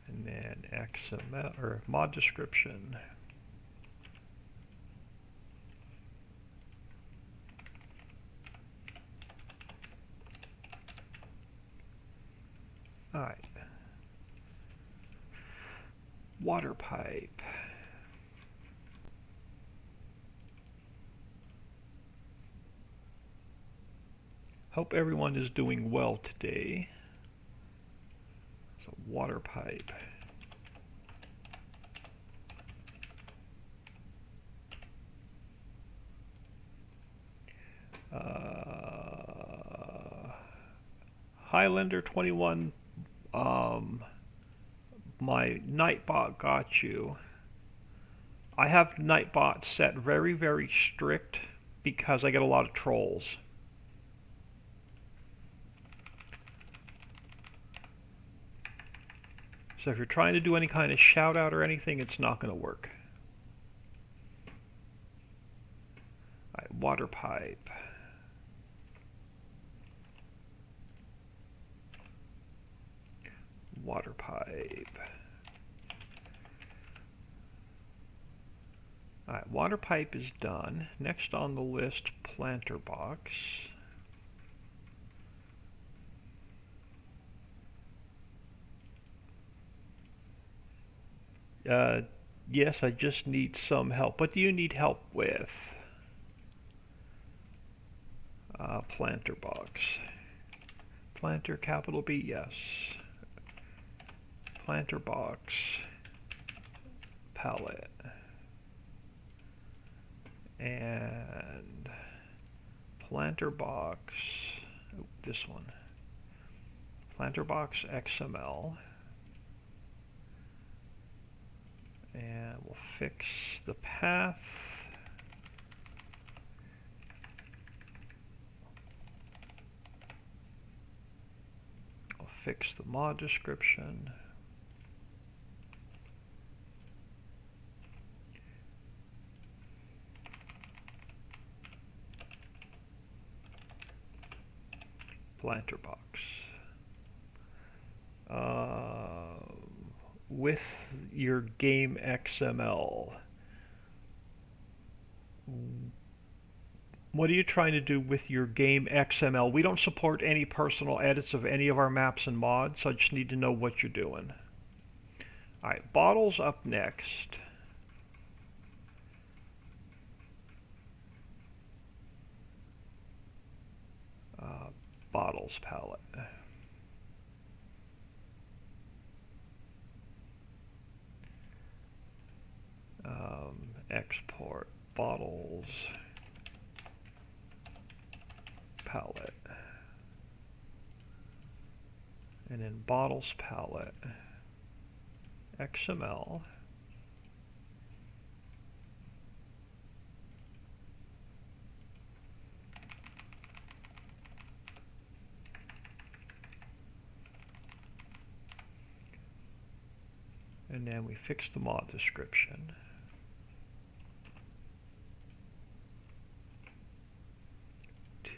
And then XML or mod description. Alright. Water pipe. Hope everyone is doing well today. So water pipe. Highlander 21, my Nightbot got you. I have Nightbot set very, very strict because I get a lot of trolls. So if you're trying to do any kind of shout out or anything, it's not going to work. Alright, water pipe. Water pipe. Alright, water pipe is done. Next on the list, planter box. Yes, I just need some help. What do you need help with? Planter box. Planter, capital B, yes. Planter box. Palette. And planter box, oh, this one. Planter box XML. And we'll fix the path. I'll fix the mod description. Planter box. With your game XML, what are you trying to do with your game XML? We don't support any personal edits of any of our maps and mods, so I just need to know what you're doing. Alright, bottles up next. Bottles palette. Export bottles palette, and then bottles palette XML, and then we fix the mod description.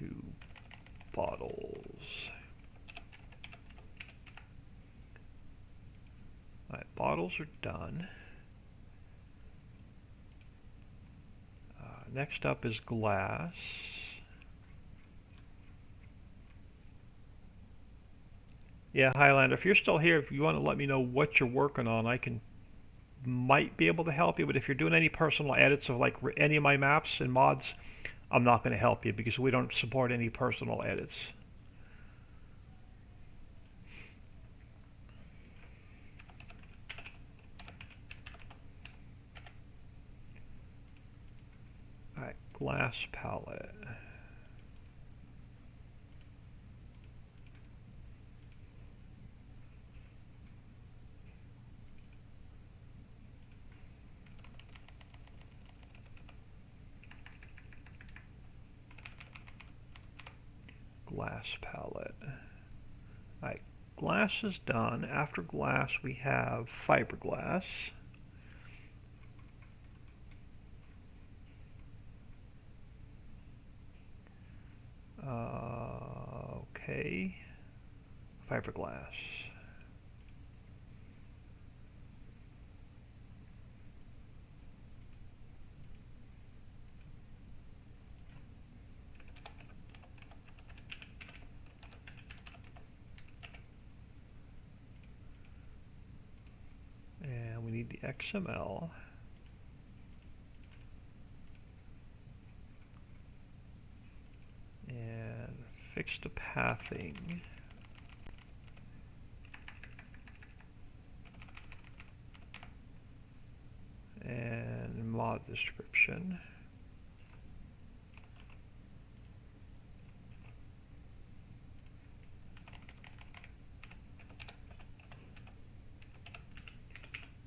To bottles. Alright, bottles are done. Next up is glass. Yeah, Highlander, if you're still here, if you want to let me know what you're working on, might be able to help you, but if you're doing any personal edits of like any of my maps and mods, I'm not going to help you because we don't support any personal edits. Alright, glass palette. Glass palette. Alright, glass is done. After glass we have fiberglass. Okay, fiberglass. And we need the XML. And fix the pathing. And mod description.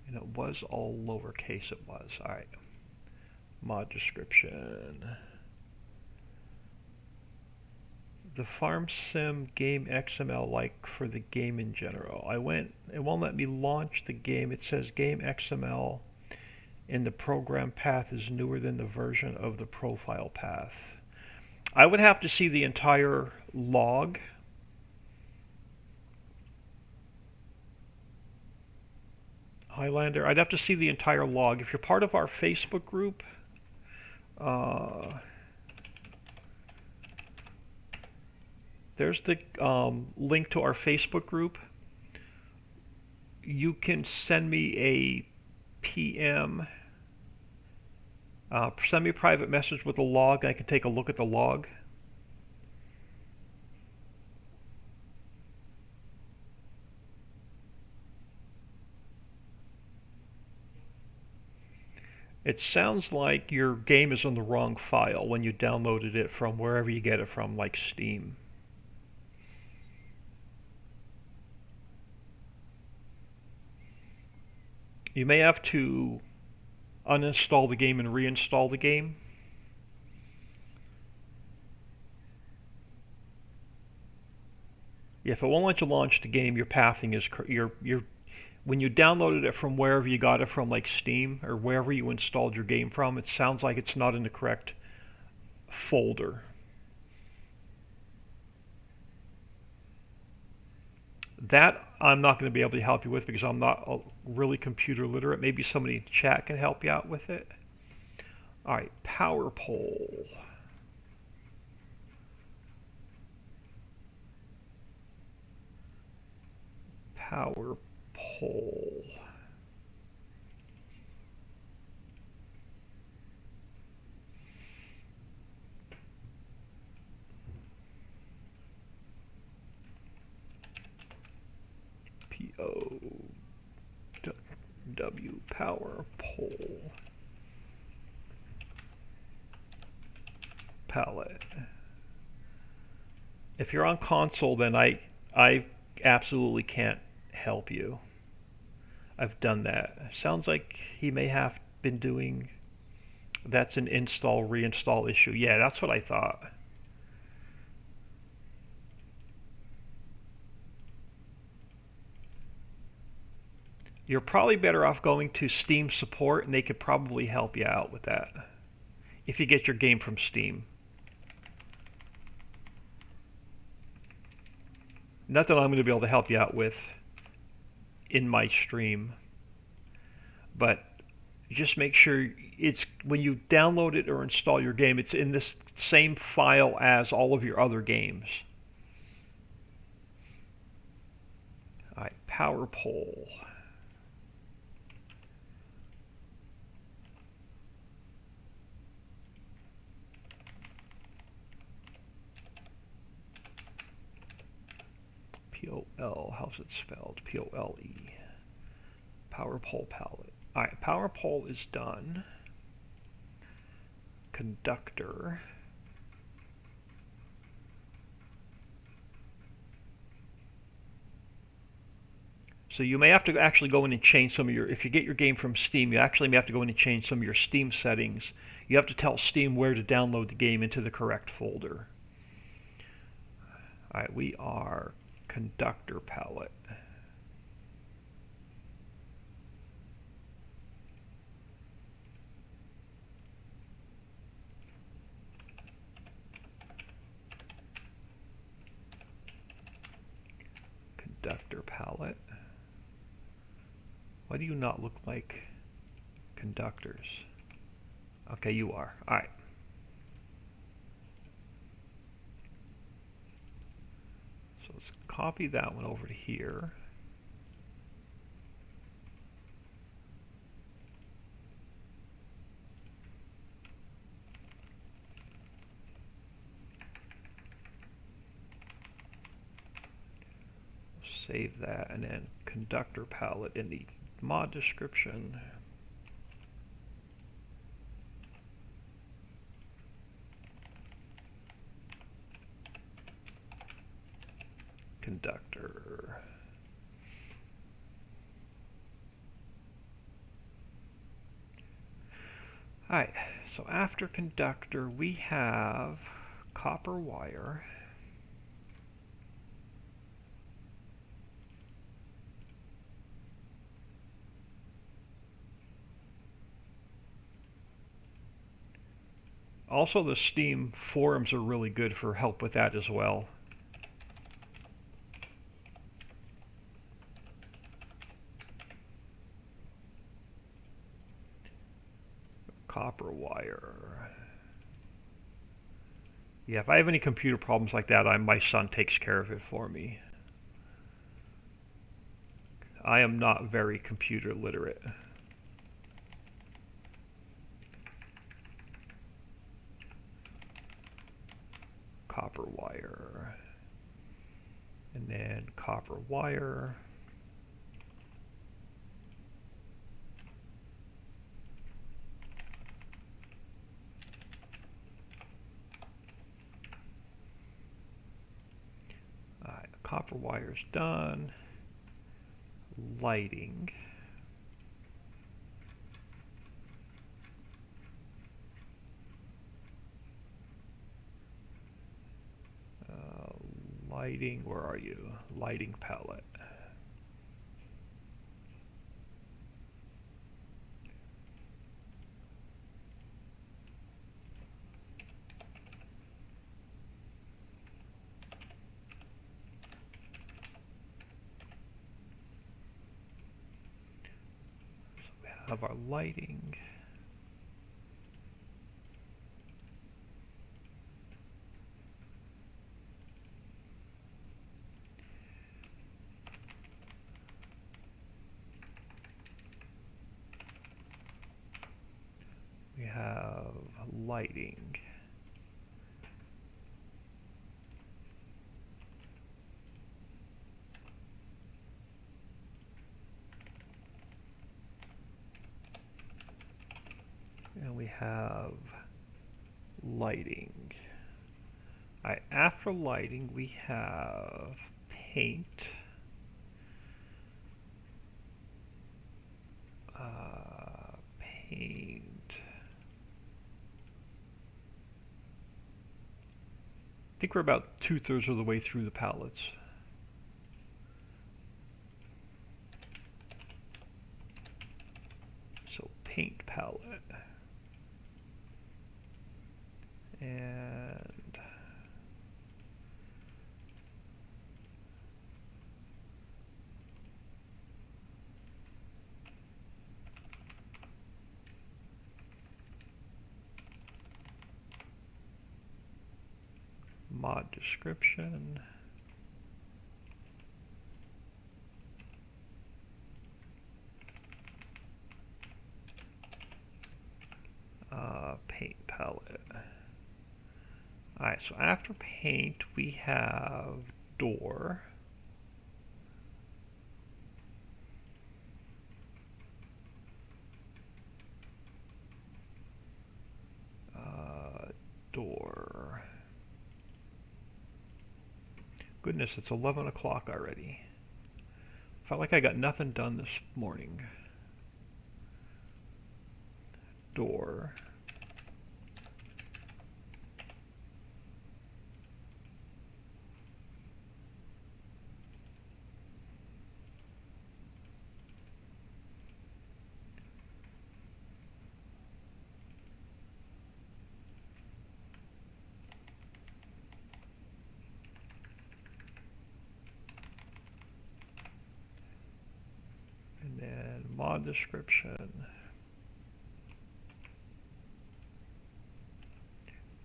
And it was all lowercase, it was. Alright. Mod description. The Farm Sim game XML, like for the game in general. I went, it won't let me launch the game. It says game XML in the program path is newer than the version of the profile path. I would have to see the entire log. Highlander, I'd have to see the entire log. If you're part of our Facebook group, there's the link to our Facebook group. You can send me a PM, send me a private message with a log. I can take a look at the log. It sounds like your game is on the wrong file when you downloaded it from wherever you get it from, like Steam. You may have to uninstall the game and reinstall the game. If it won't let you launch the game, your pathing is when you downloaded it from wherever you got it from, like Steam or wherever you installed your game from, it sounds like it's not in the correct folder. That I'm not going to be able to help you with because I'm not really computer literate. Maybe somebody in chat can help you out with it. All right, power pole. Power pole. P-O-W, power pole. Palette. If you're on console, then I absolutely can't help you. I've done that. Sounds like he may have been doing, that's an install reinstall issue. Yeah, that's what I thought. You're probably better off going to Steam support and they could probably help you out with that if you get your game from Steam. Not that I'm going to be able to help you out with in my stream, but just make sure it's when you download it or install your game, it's in this same file as all of your other games. All right, power pole. P-O-L, how's it spelled? P-O-L-E. Power pole palette. Alright, power pole is done. Conductor. So you may have to actually go in and change some of your, if you get your game from Steam, you actually may have to go in and change some of your Steam settings. You have to tell Steam where to download the game into the correct folder. Alright, we are conductor palette. Conductor palette. Why do you not look like conductors? Okay, you are. Alright. So let's copy that one over to here. Save that, and then conductor palette in the mod description. Conductor. Alright, so after conductor we have copper wire. Also, the Steam forums are really good for help with that as well. Copper wire. Yeah, if I have any computer problems like that, my son takes care of it for me. I am not very computer literate. Copper wire. And then copper wire. Alright, copper wire's done. Lighting. Lighting, where are you? Lighting palette. So we have our lighting. We have lighting. And we have lighting. Alright, after lighting we have paint. Paint. I think we're about 2/3 of the way through the palettes. So paint palette. And mod description. Paint palette. Alright, so after paint we have door. Door. Goodness, it's 11 o'clock already. Felt like I got nothing done this morning. Door. And then mod description.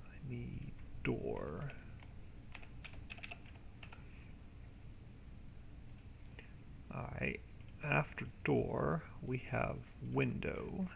I need door. Alright, after door we have window.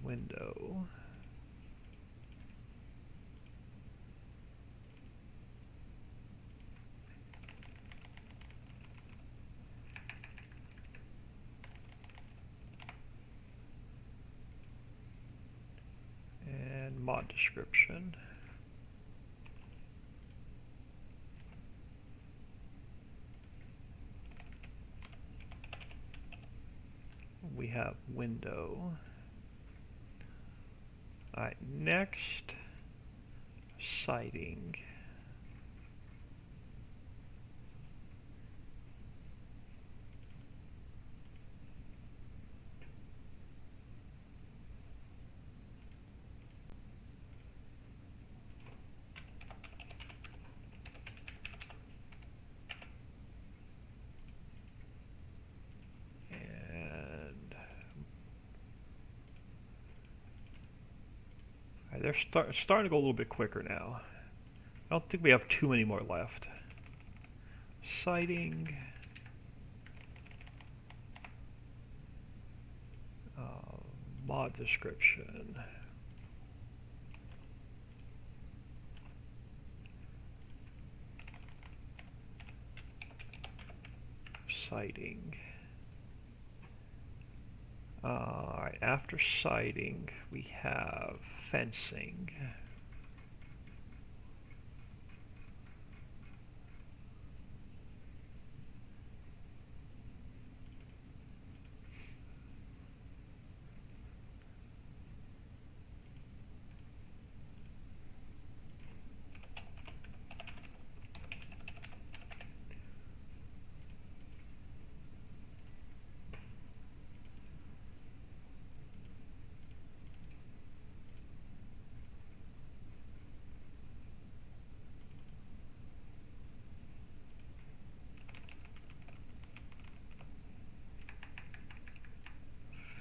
Window. mod description. We have window. Alright, next, siding. They're starting to go a little bit quicker now. I don't think we have too many more left. Siding. Mod description. Siding. Alright, after siding, we have fencing.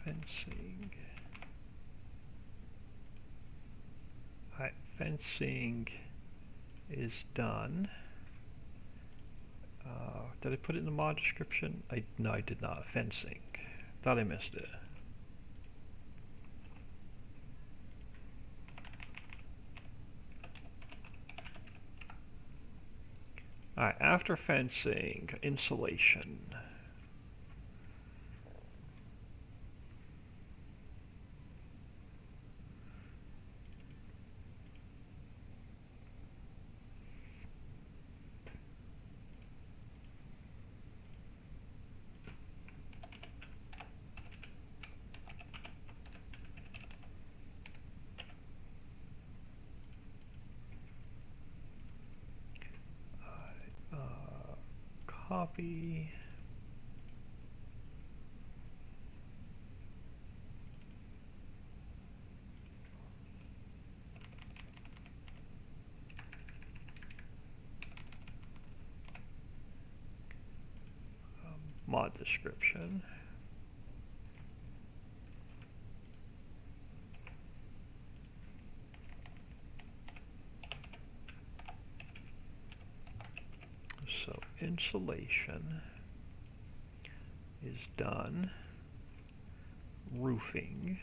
Fencing. Alright, fencing is done. Did I put it in the mod description? No, I did not. Fencing. Thought I missed it. Alright, after fencing, insulation. Copy. Mod description. So insulation is done. Roofing.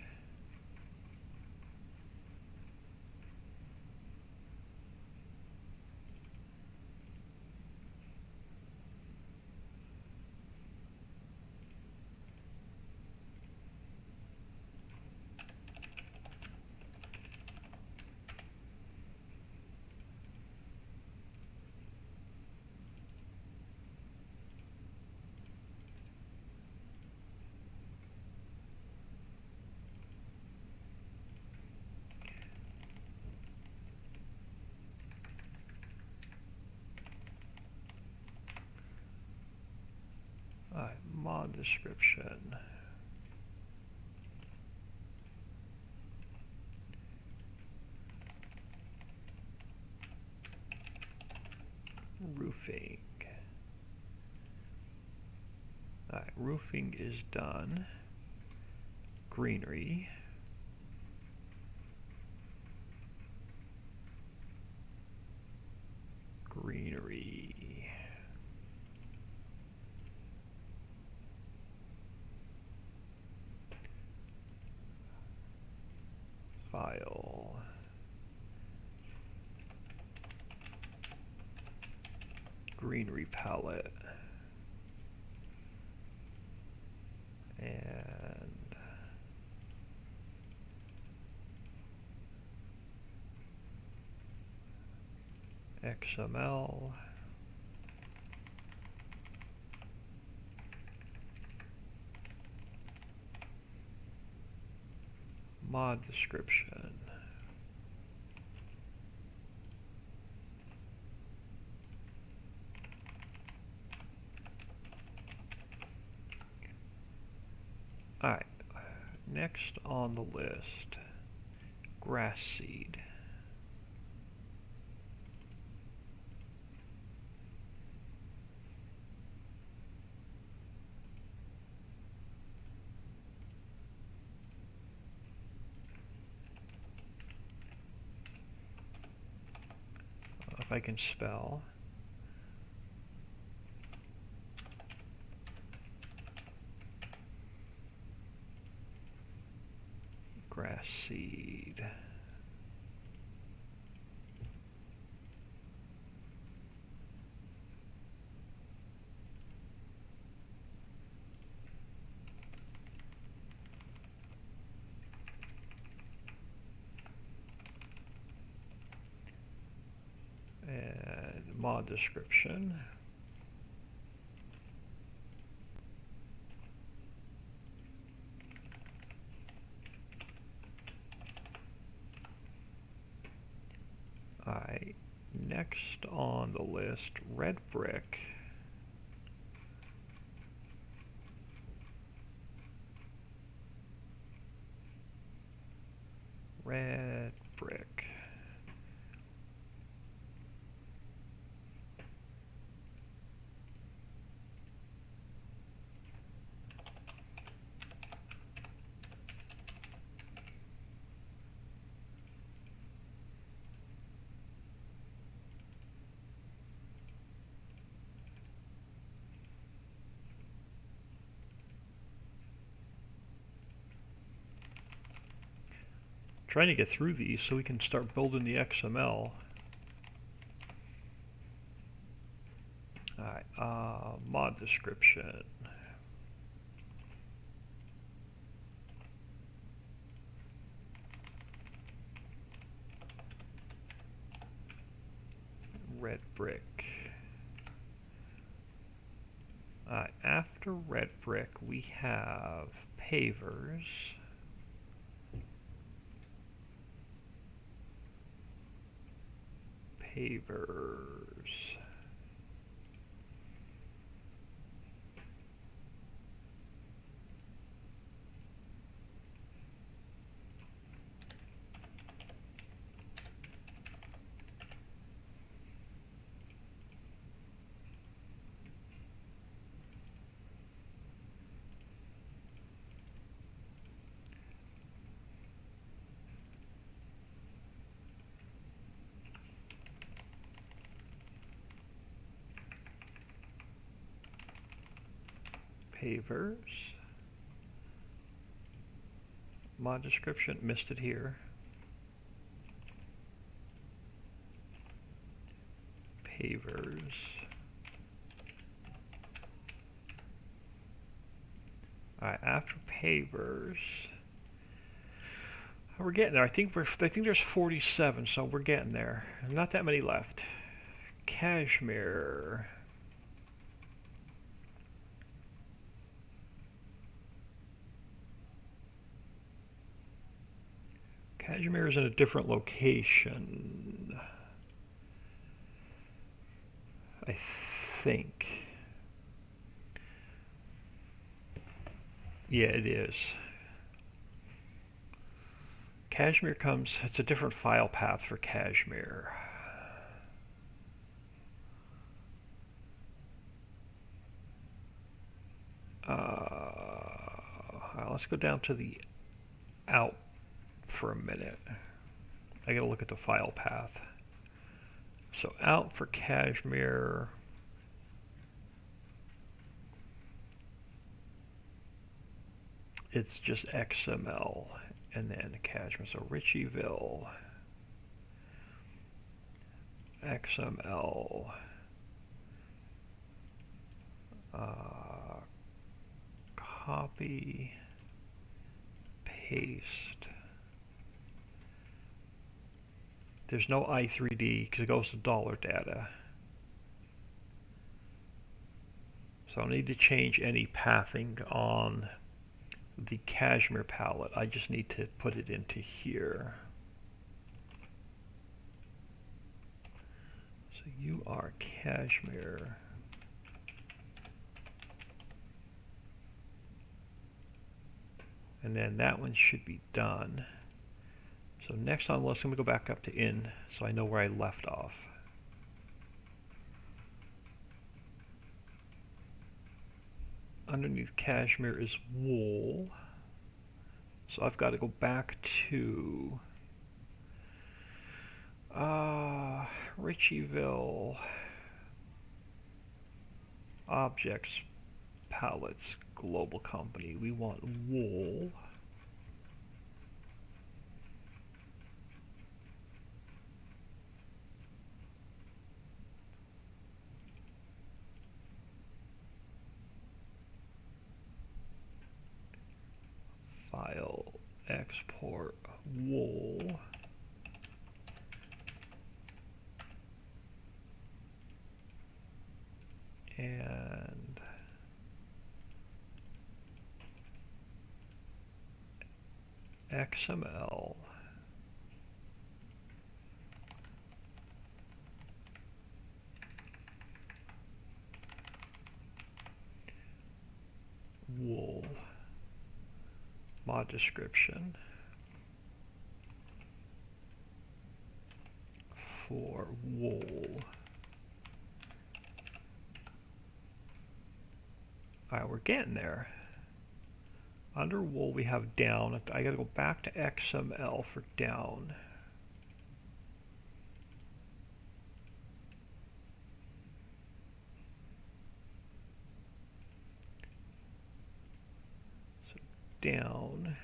Mod description. Roofing. Alright, roofing is done. Greenery. Greenery. File. Greenery palette. And XML, mod description. Alright, next on the list, grass seed. If I can spell. Grass seed. And mod description. Alright, next on the list, red brick. Red brick. Trying to get through these so we can start building the XML. Alright, mod description. Red brick. After red brick we have pavers. Pavers. Pavers. Mod description, missed it here. Pavers. Alright, after pavers, we're getting there. I think there's 47, so we're getting there. Not that many left. Cashmere. Cashmere is in a different location, I think. Yeah, it is. Cashmere comes, it's a different file path for Cashmere. Let's go down to the out for a minute. I gotta look at the file path. So out for Cashmere. It's just XML and then Cashmere. So Ritchieville, XML, copy, paste. There's no i3d because it goes to dollar data. So I don't need to change any pathing on the Kashmir palette. I just need to put it into here. So you are Kashmir. And then that one should be done. So next on the list, I'm going to go back up to in so I know where I left off. Underneath Kashmir is wool. So I've got to go back to Ritchieville Objects Palettes Global Company. We want wool. File, export, wool. And XML. Wool. Mod description for wool. Alright, we're getting there. Under wool we have down. I gotta go back to XML for down. So down.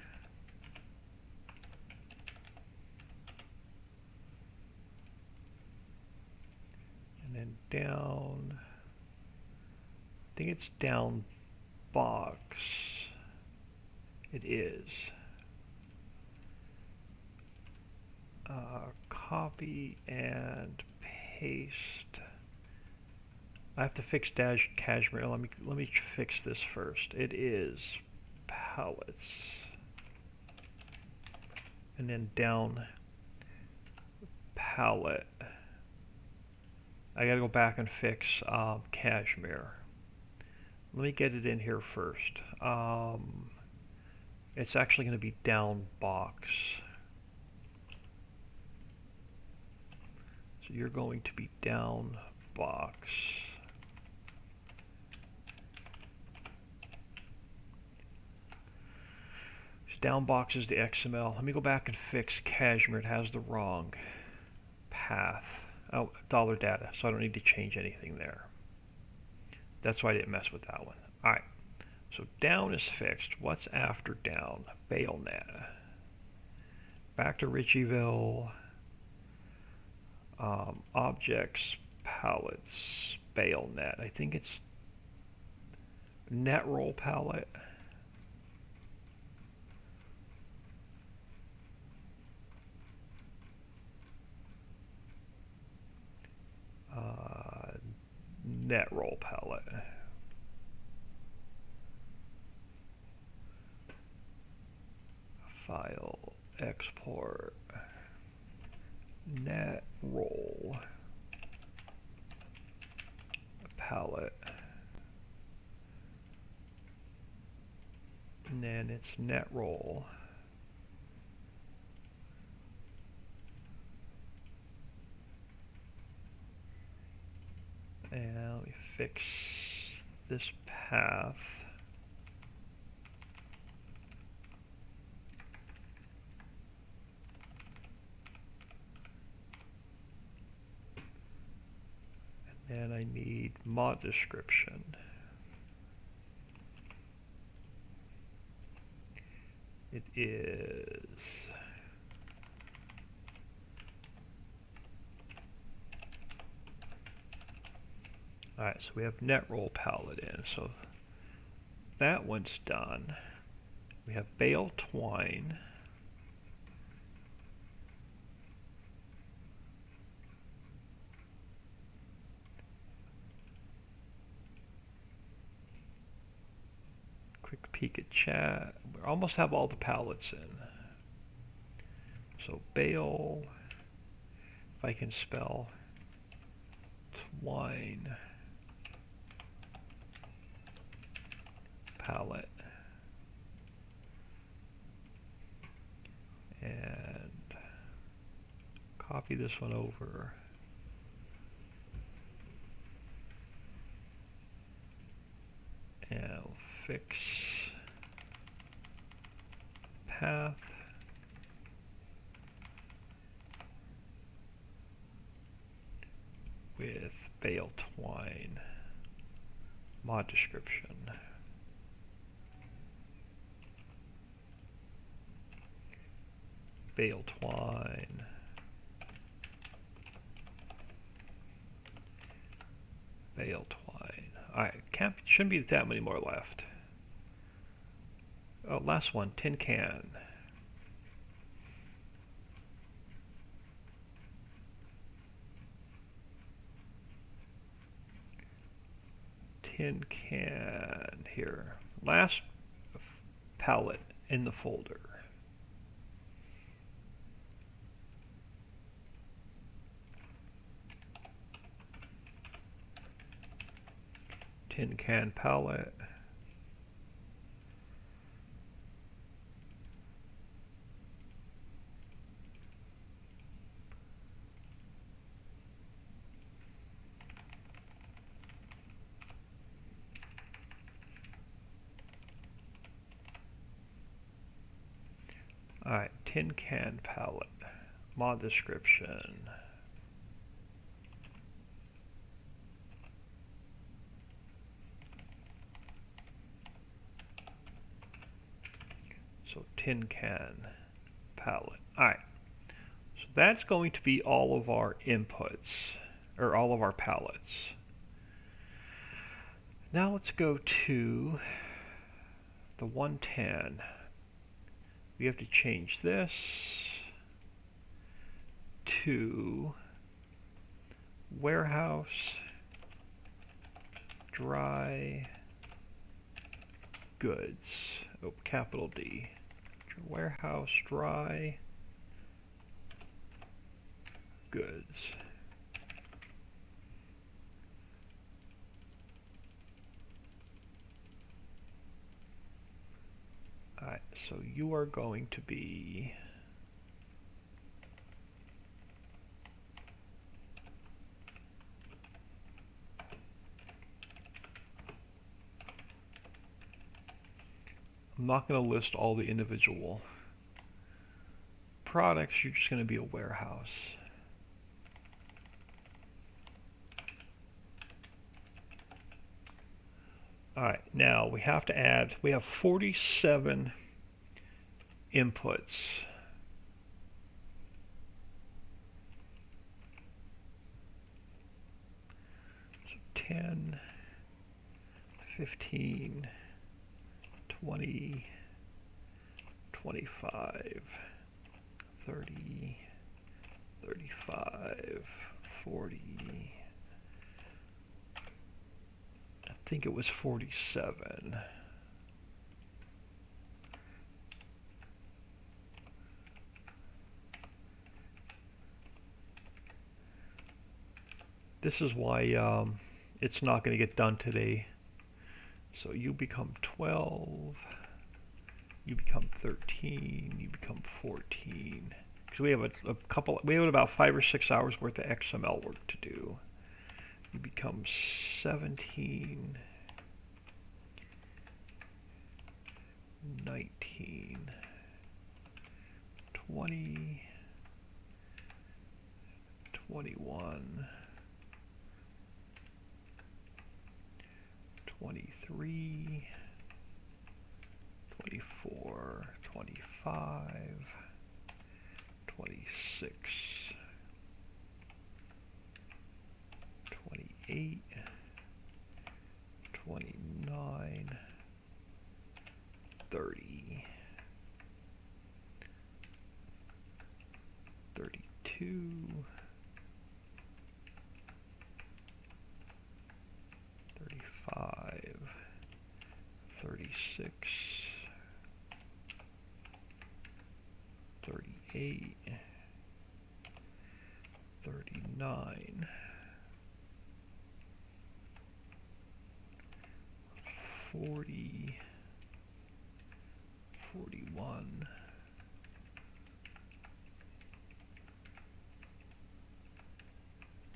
And then down. I think it's down box. It is. Copy and paste. I have to fix dash Kashmir. Let me fix this first. It is palettes, and then down palette. I gotta go back and fix Kashmir. Let me get it in here first. It's actually going to be down box. So you're going to be down box. So down box is the XML. Let me go back and fix Kashmir. It has the wrong path. Oh, dollar data. So I don't need to change anything there. That's why I didn't mess with that one. Alright, so down is fixed. What's after down? Bailnet. Back to Ritchieville. Objects, palettes, Bailnet. I think it's Netroll palette. Netroll palette. File, export, Netroll palette. And then it's Netroll. And let me fix this path. And then I need mod description. It is alright, so we have Netroll palette in, so that one's done. We have bale twine. Quick peek at chat. We almost have all the palettes in. So bale, if I can spell, twine, palette, and copy this one over. And I'll fix path. With bale twine mod description. Bale twine. Bale twine. Alright, shouldn't be that many more left. Oh, last one, tin can. Tin can here. Last palette in the folder. Tin can palette. Alright, tin can palette, mod description. So tin can palette. Alright, so that's going to be all of our inputs, or all of our palettes. Now let's go to the 110. We have to change this to warehouse dry goods. Oh, capital D. Warehouse dry goods. Alright, so you are going to be I'm not going to list all the individual products, you're just going to be a warehouse. Alright, now we have to add, we have 47 inputs. So 10, 15, 20, 25, 30, 35, 40, I think it was 47. This is why it's not going to get done today. So you become 12, you become 13, you become 14. Because we have we have about 5 or 6 hours worth of XML work to do. You become 17, 19, 20, 21, 23, 24, 25, 26, 28, 29, 30, 32, 35, 36, 38, 39, 40, 41,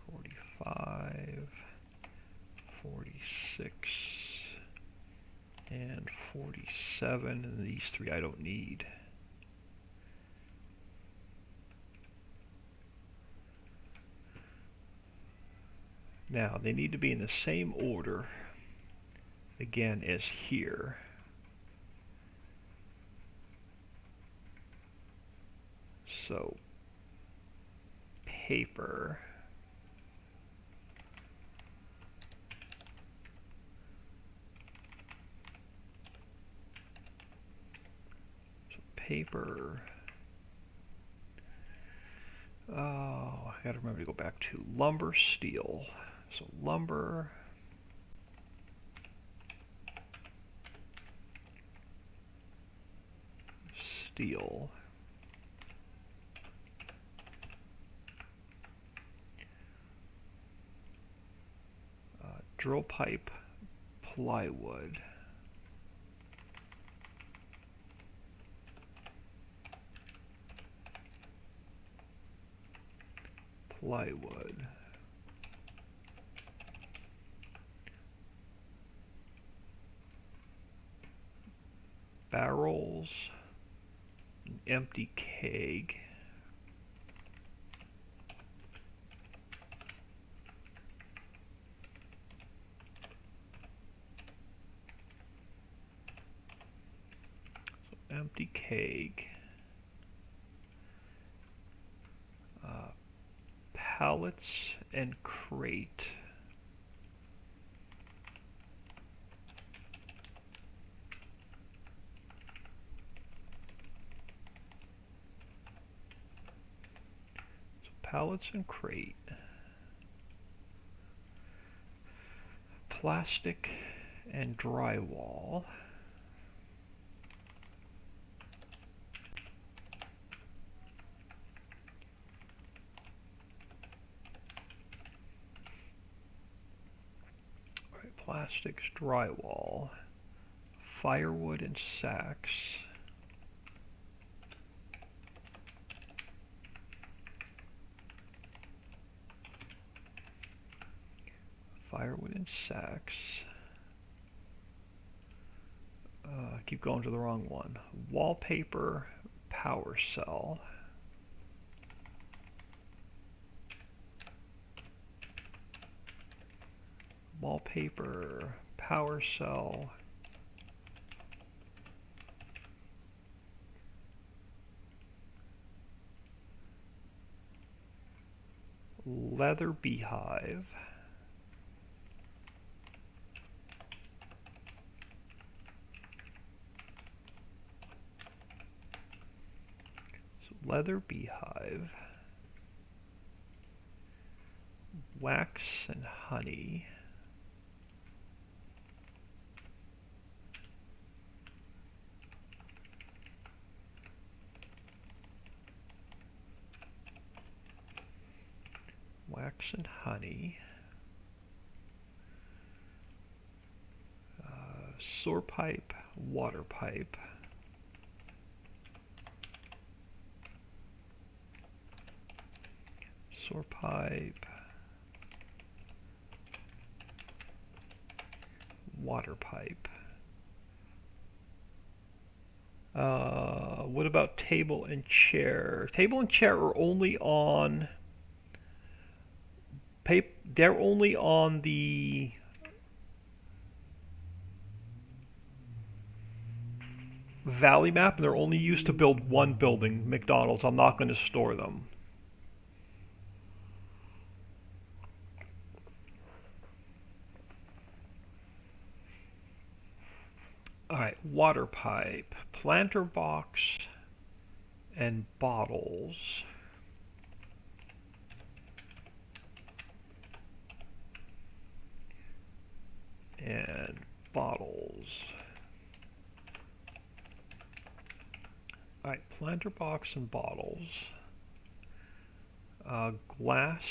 45, 46, and 47, and these three I don't need. Now, they need to be in the same order, again, as here. So, paper. So, paper. Oh, I gotta remember to go back to lumber, steel. So, lumber. Steel. Drill pipe, plywood. Plywood. Barrels, an empty keg. Empty keg. Pallets and crate. So pallets and crate. Plastic and drywall. Plastics, drywall, firewood and sacks, firewood and sacks. I keep going to the wrong one. Wallpaper, power cell. Wallpaper, power cell, leather beehive, so leather beehive, wax and honey, wax and honey, sewer pipe, water pipe, sewer pipe, water pipe. What about table and chair? Table and chair are only on they're only on the Valley map, and they're only used to build one building, McDonald's. I'm not going to store them. Alright, water pipe, planter box, and bottles. And bottles. Alright, planter box and bottles. Glass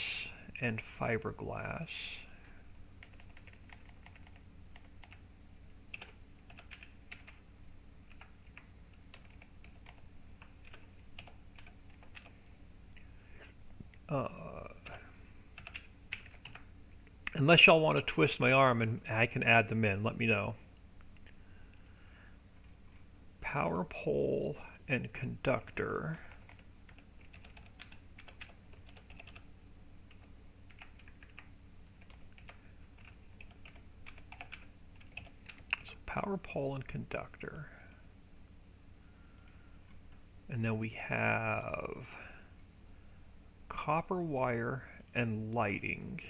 and fiberglass. Unless y'all want to twist my arm and I can add them in, let me know. Power pole and conductor. So power pole and conductor. And then we have copper wire and lighting.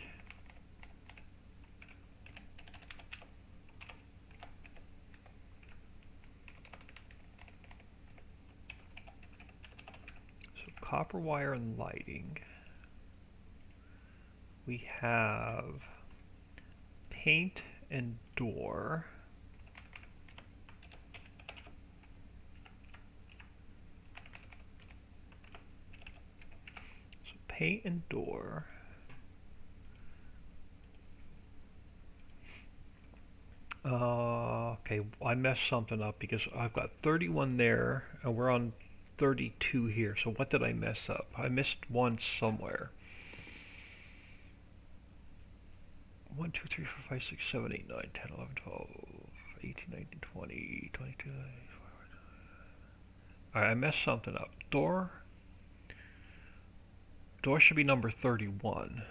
So copper wire and lighting. We have paint and door. So paint and door. Okay, I messed something up because I've got 31 there and we're on 32 here. So what did I mess up? I missed one somewhere. 1, 2, 3, 4, 5, 6, 7, 8, 9, 10, 11, 12, 18, 19, 20, 22. Alright, I messed something up. Door should be number 31.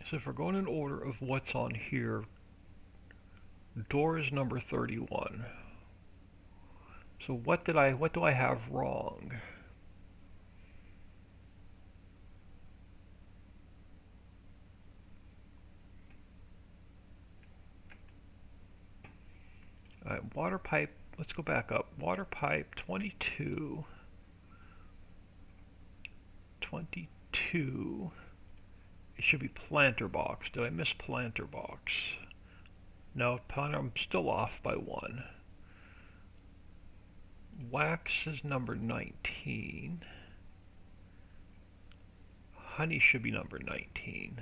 So if we're going in order of what's on here, door is number 31. So what do I have wrong? Alright, water pipe, let's go back up. Water pipe 22. 22. It should be planter box. Did I miss planter box? No, planter, I'm still off by 1. Wax is number 19. Honey should be number 19.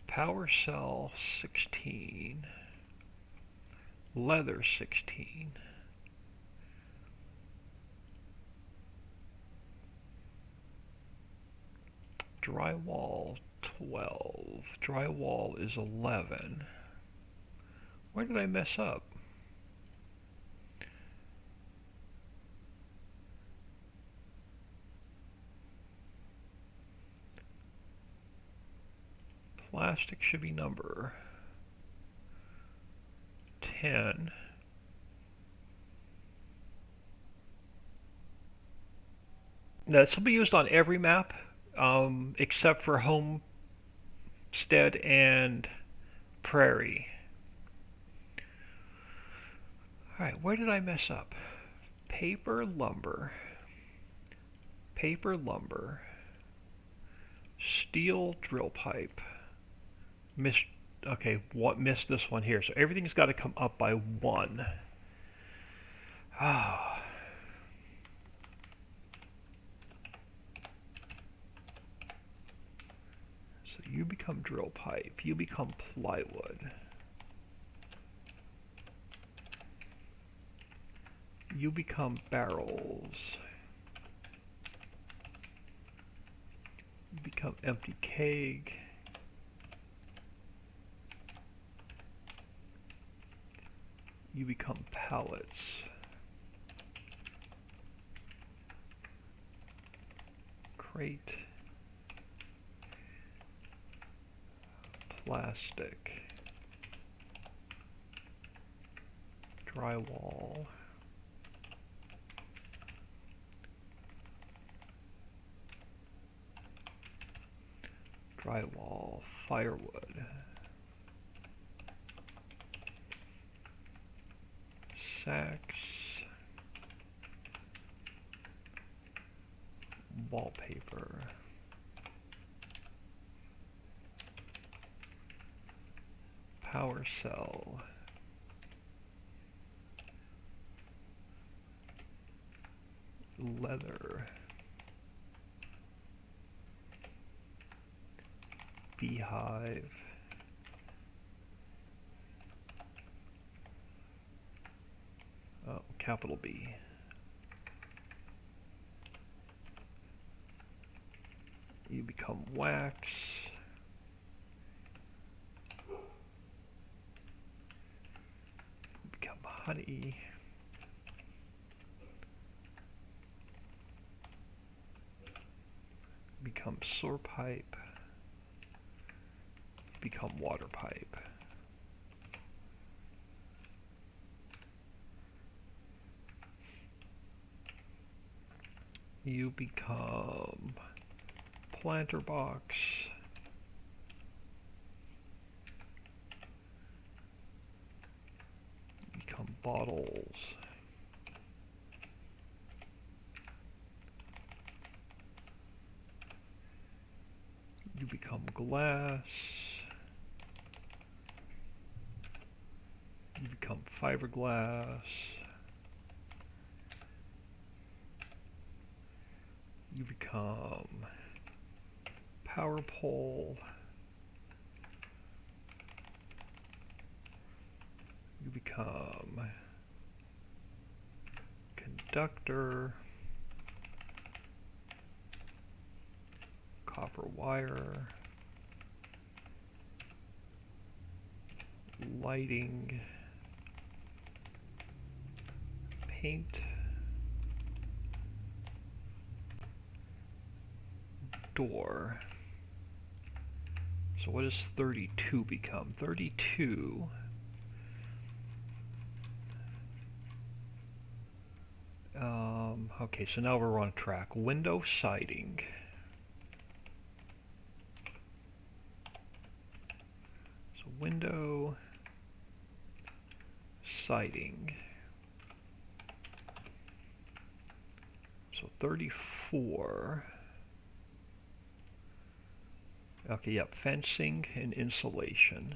Power cell 16. Leather 16. Drywall 12. Drywall is 11. Where did I mess up? Plastic should be number 10. Now, this will be used on every map, except for Homestead and Prairie. Alright, where did I mess up? Paper lumber. Paper lumber. Steel drill pipe. Okay, what missed this one here? So everything's got to come up by 1. Ah. So you become drill pipe. You become plywood. You become barrels. You become empty keg. You become pallets. Crate. Plastic. Drywall. Drywall. Firewood. Sacks. Wallpaper. Power cell. Leather. Beehive. Oh, capital B. You become wax. You become honey. You become sewer pipe. You become water pipe. You become planter box. You become bottles. You become glass. You become fiberglass. You become power pole. You become conductor. Copper wire. Lighting. Paint. Door. So what does 32 become? 32 okay, so now we're on track. Window siding. So window siding. So 34. Okay, yep, fencing and insulation.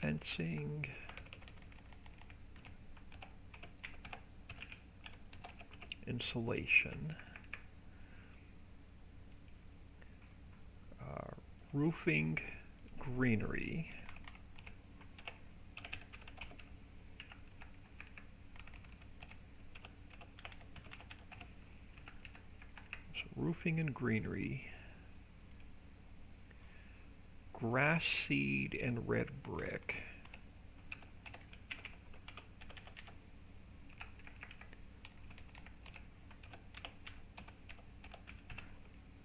Fencing. Insulation. Roofing, greenery. Roofing and greenery, grass seed and red brick,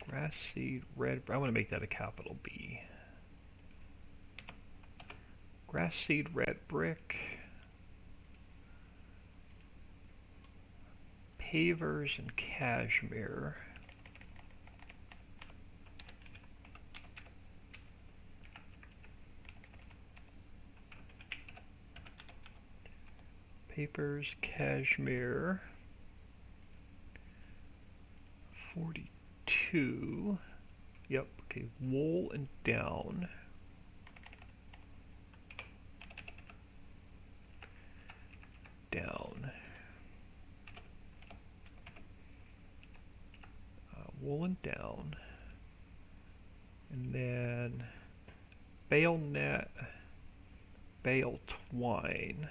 grass seed, red, I want to make that a capital B, grass seed, red brick, pavers and cashmere, papers, cashmere, 42, yep, okay, wool and down, wool and down, and then bale net, bale twine,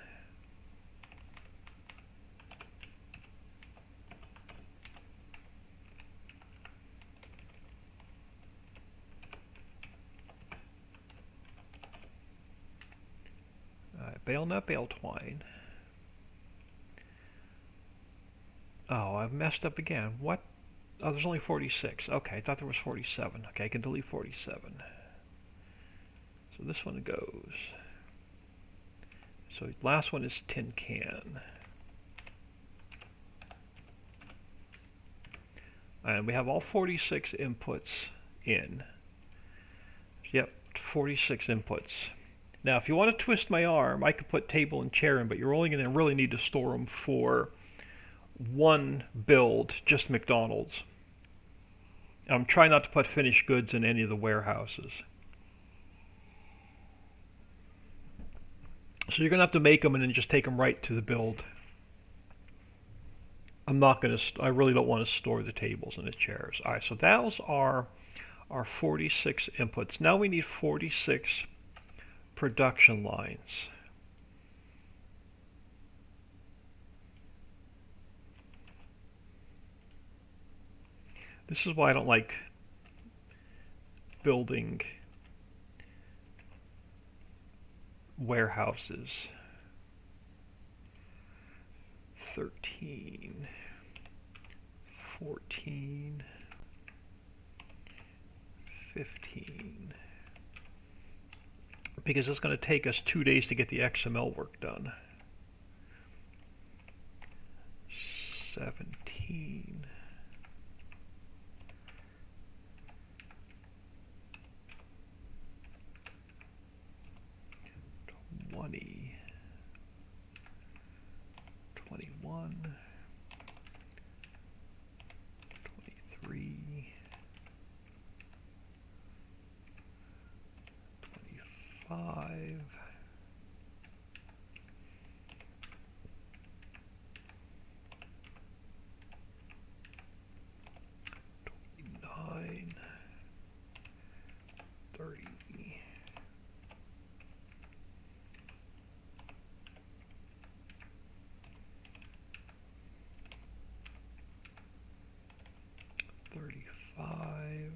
bale net, bale twine. Oh, I've messed up again. What? Oh, there's only 46. Okay, I thought there was 47. Okay, I can delete 47. So this one goes. So last one is tin can. And we have all 46 inputs in. Yep, 46 inputs. Now, if you want to twist my arm, I could put table and chair in, but you're only going to really need to store them for one build, just McDonald's. I'm trying not to put finished goods in any of the warehouses. So you're going to have to make them and then just take them right to the build. I'm not going to, I really don't want to store the tables and the chairs. All right, so those are our 46 inputs. Now we need 46 production lines. This is why I don't like building warehouses. 13, 14, 15. Because it's going to take us 2 days to get the XML work done. 17. 20, 21, 23, 25, 29, 30. 35,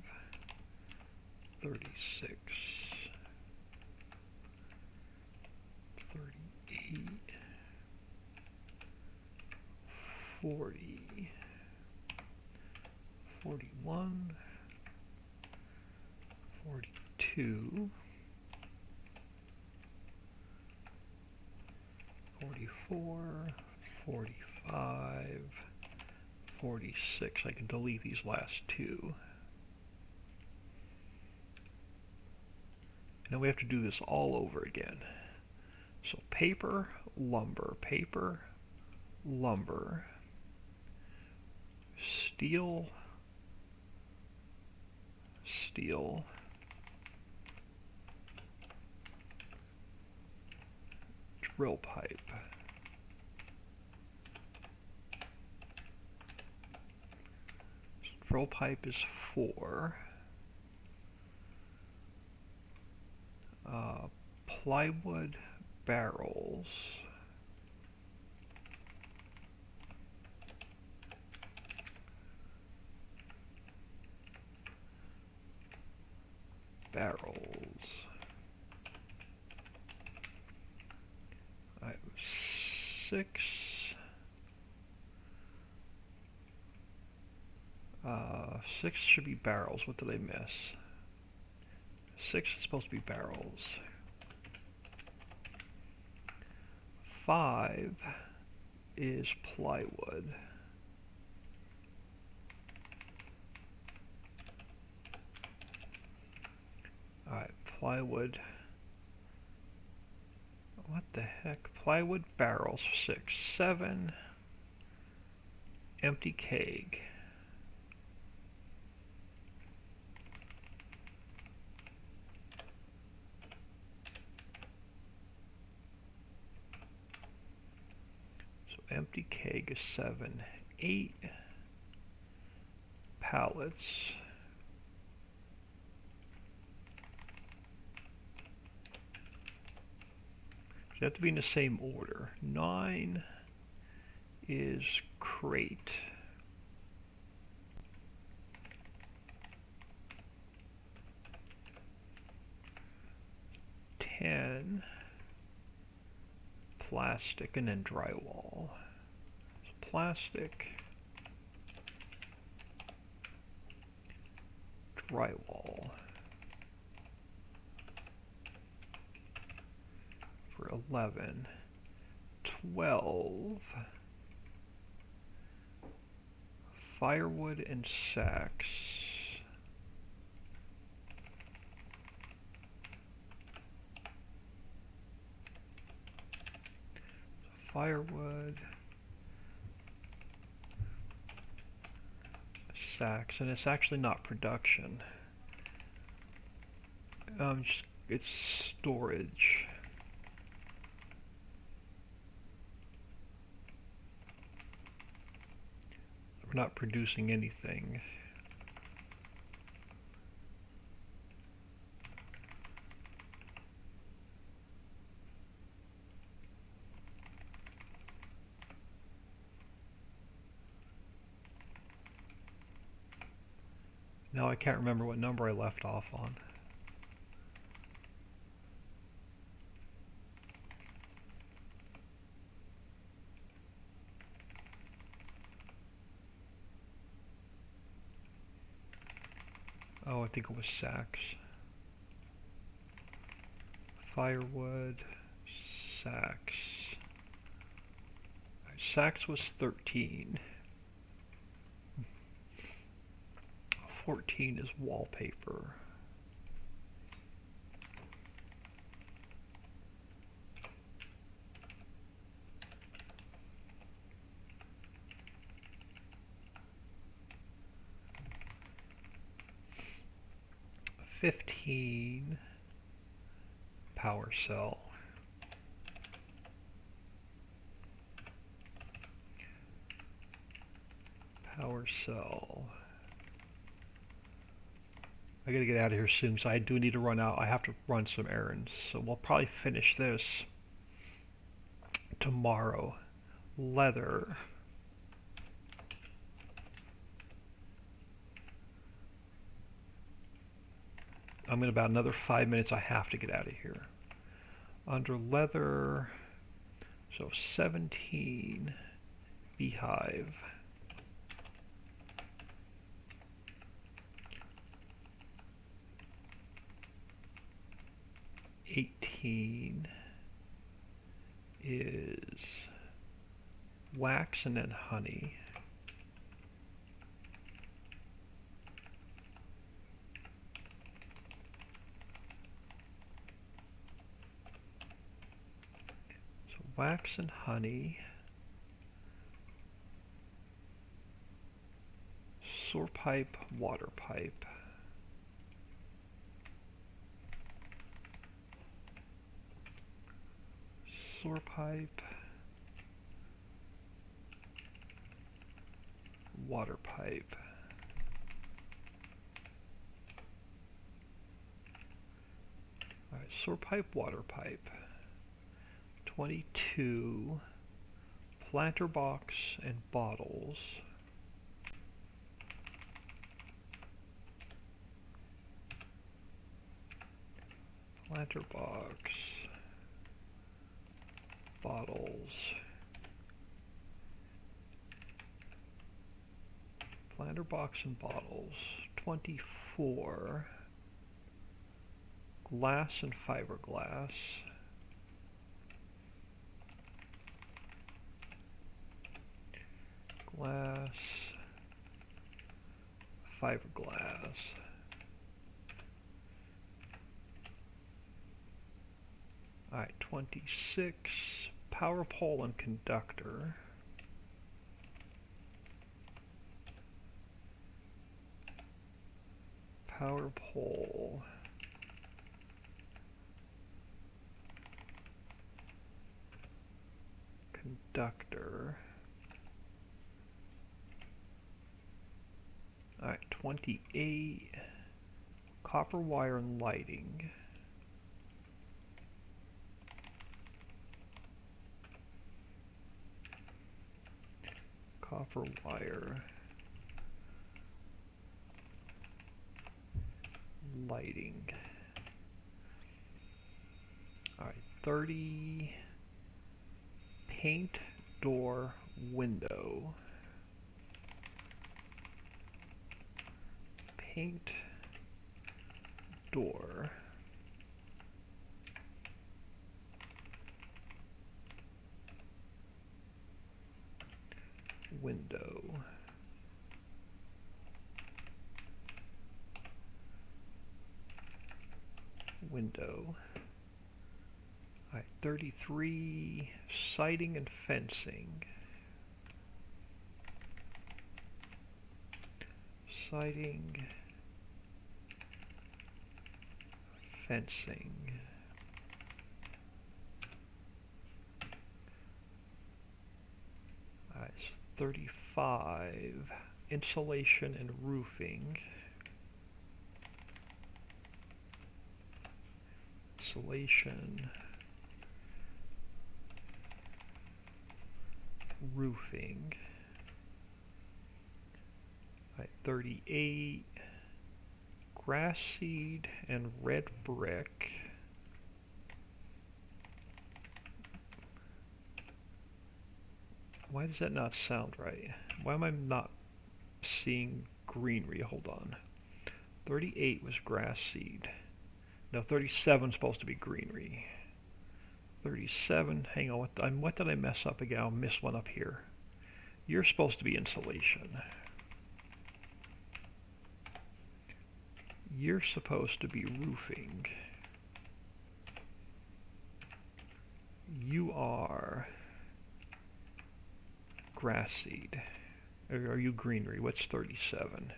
36, 38, 40, 41, 42, 44, 45, 46. I can delete these last two. Now we have to do this all over again. So paper, lumber, steel, steel, drill pipe, drill pipe is 4. Plywood barrels, I have 6. 6 should be barrels. What did I miss? 6 is supposed to be barrels. 5 is plywood. Alright, plywood. What the heck? Plywood barrels, 6. 7. Empty keg. Empty keg is 7. 8 pallets. So they have to be in the same order. 9 is crate. 10 plastic, and then drywall. So plastic, drywall. For 11, 12 firewood and sacks. firewood, sacks, and it's actually not production. It's storage. We're not producing anything. Now I can't remember what number I left off on. Oh, I think it was sacks. Firewood, sacks. Sacks was 13. 14 is wallpaper. $15 power cell. Power cell. I gotta get out of here soon, so I do need to run out. I have to run some errands, so we'll probably finish this tomorrow. Leather. I'm in about another 5 minutes. I have to get out of here. Under leather, so 17 beehive. 18 is wax and then honey. So wax and honey. Sewer pipe, water pipe. Sewer pipe, water pipe. Alright, sewer pipe, water pipe. 22 planter box and bottles. Planter box, bottles, planter box and bottles. 24 glass and fiberglass. Glass, fiberglass. Alright, 26 power pole and conductor. Power pole. Conductor. Alright, 28 copper wire and lighting. Copper wire, lighting. Alright, 30 paint, door, window. Paint, door. Window. Window. Alright, 33, siding and fencing. Siding, fencing. Alright, 35, insulation and roofing. Insulation, roofing. Right, 38, grass seed and red brick. Why does that not sound right? Why am I not seeing greenery? Hold on. 38 was grass seed. No, 37 is supposed to be greenery. 37, hang on, what did I mess up again? I'll miss one up here. You're supposed to be insulation. You're supposed to be roofing. You are grass seed. Or are you greenery? What's 37?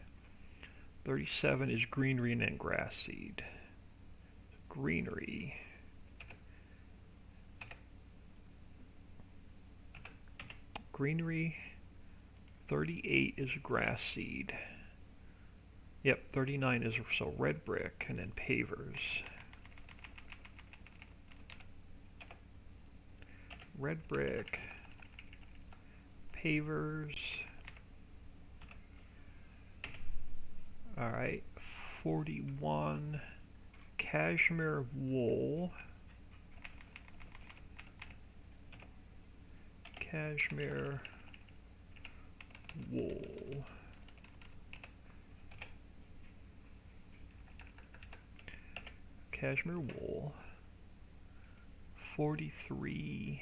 37 is greenery and then grass seed. Greenery. Greenery. 38 is grass seed. Yep, 39 is so red brick and then pavers. Red brick, pavers. Alright, 41, cashmere wool. Cashmere wool. Cashmere wool. 43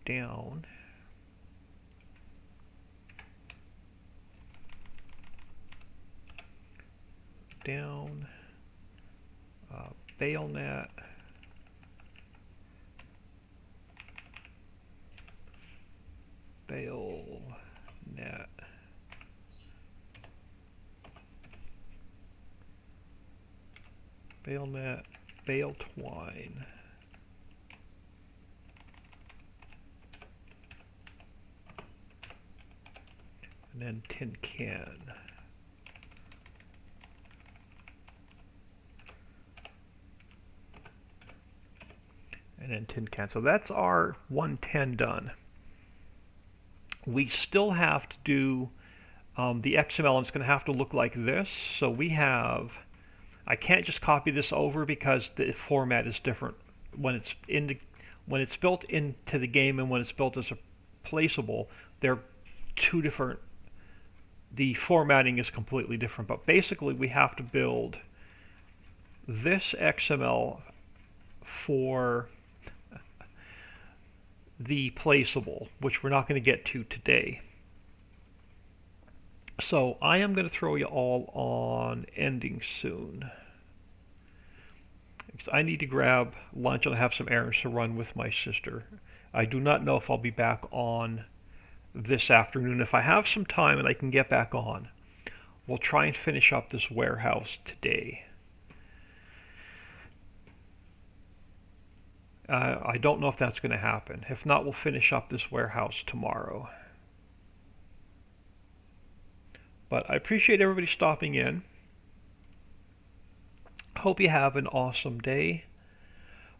down. Down. Bale net. Bale net. Bale net. Bale twine. And then tin can. And then tin can. So that's our 110 done. We still have to do the XML, and it's going to have to look like this. So we have, I can't just copy this over because the format is different when it's when it's built into the game and when it's built as a placeable. They're two different. The formatting is completely different, but basically we have to build this XML for the placeable, which we're not going to get to today. So I am going to throw you all on ending soon. I need to grab lunch and I have some errands to run with my sister. I do not know if I'll be back on this afternoon. If I have some time and I can get back on, we'll try and finish up this warehouse today. I don't know if that's going to happen. If not, we'll finish up this warehouse tomorrow. But I appreciate everybody stopping in. Hope you have an awesome day.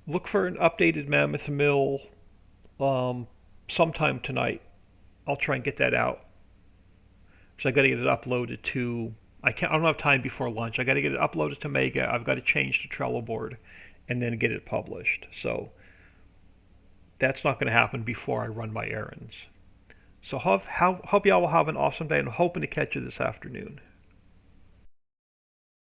Look for an updated Mammoth Mill sometime tonight. I'll try and get that out. So I got to get it uploaded to. I don't have time before lunch. I got to get it uploaded to Mega. I've got to change to Trello board, and then get it published. So that's not going to happen before I run my errands. So hope y'all will have an awesome day, and I'm hoping to catch you this afternoon.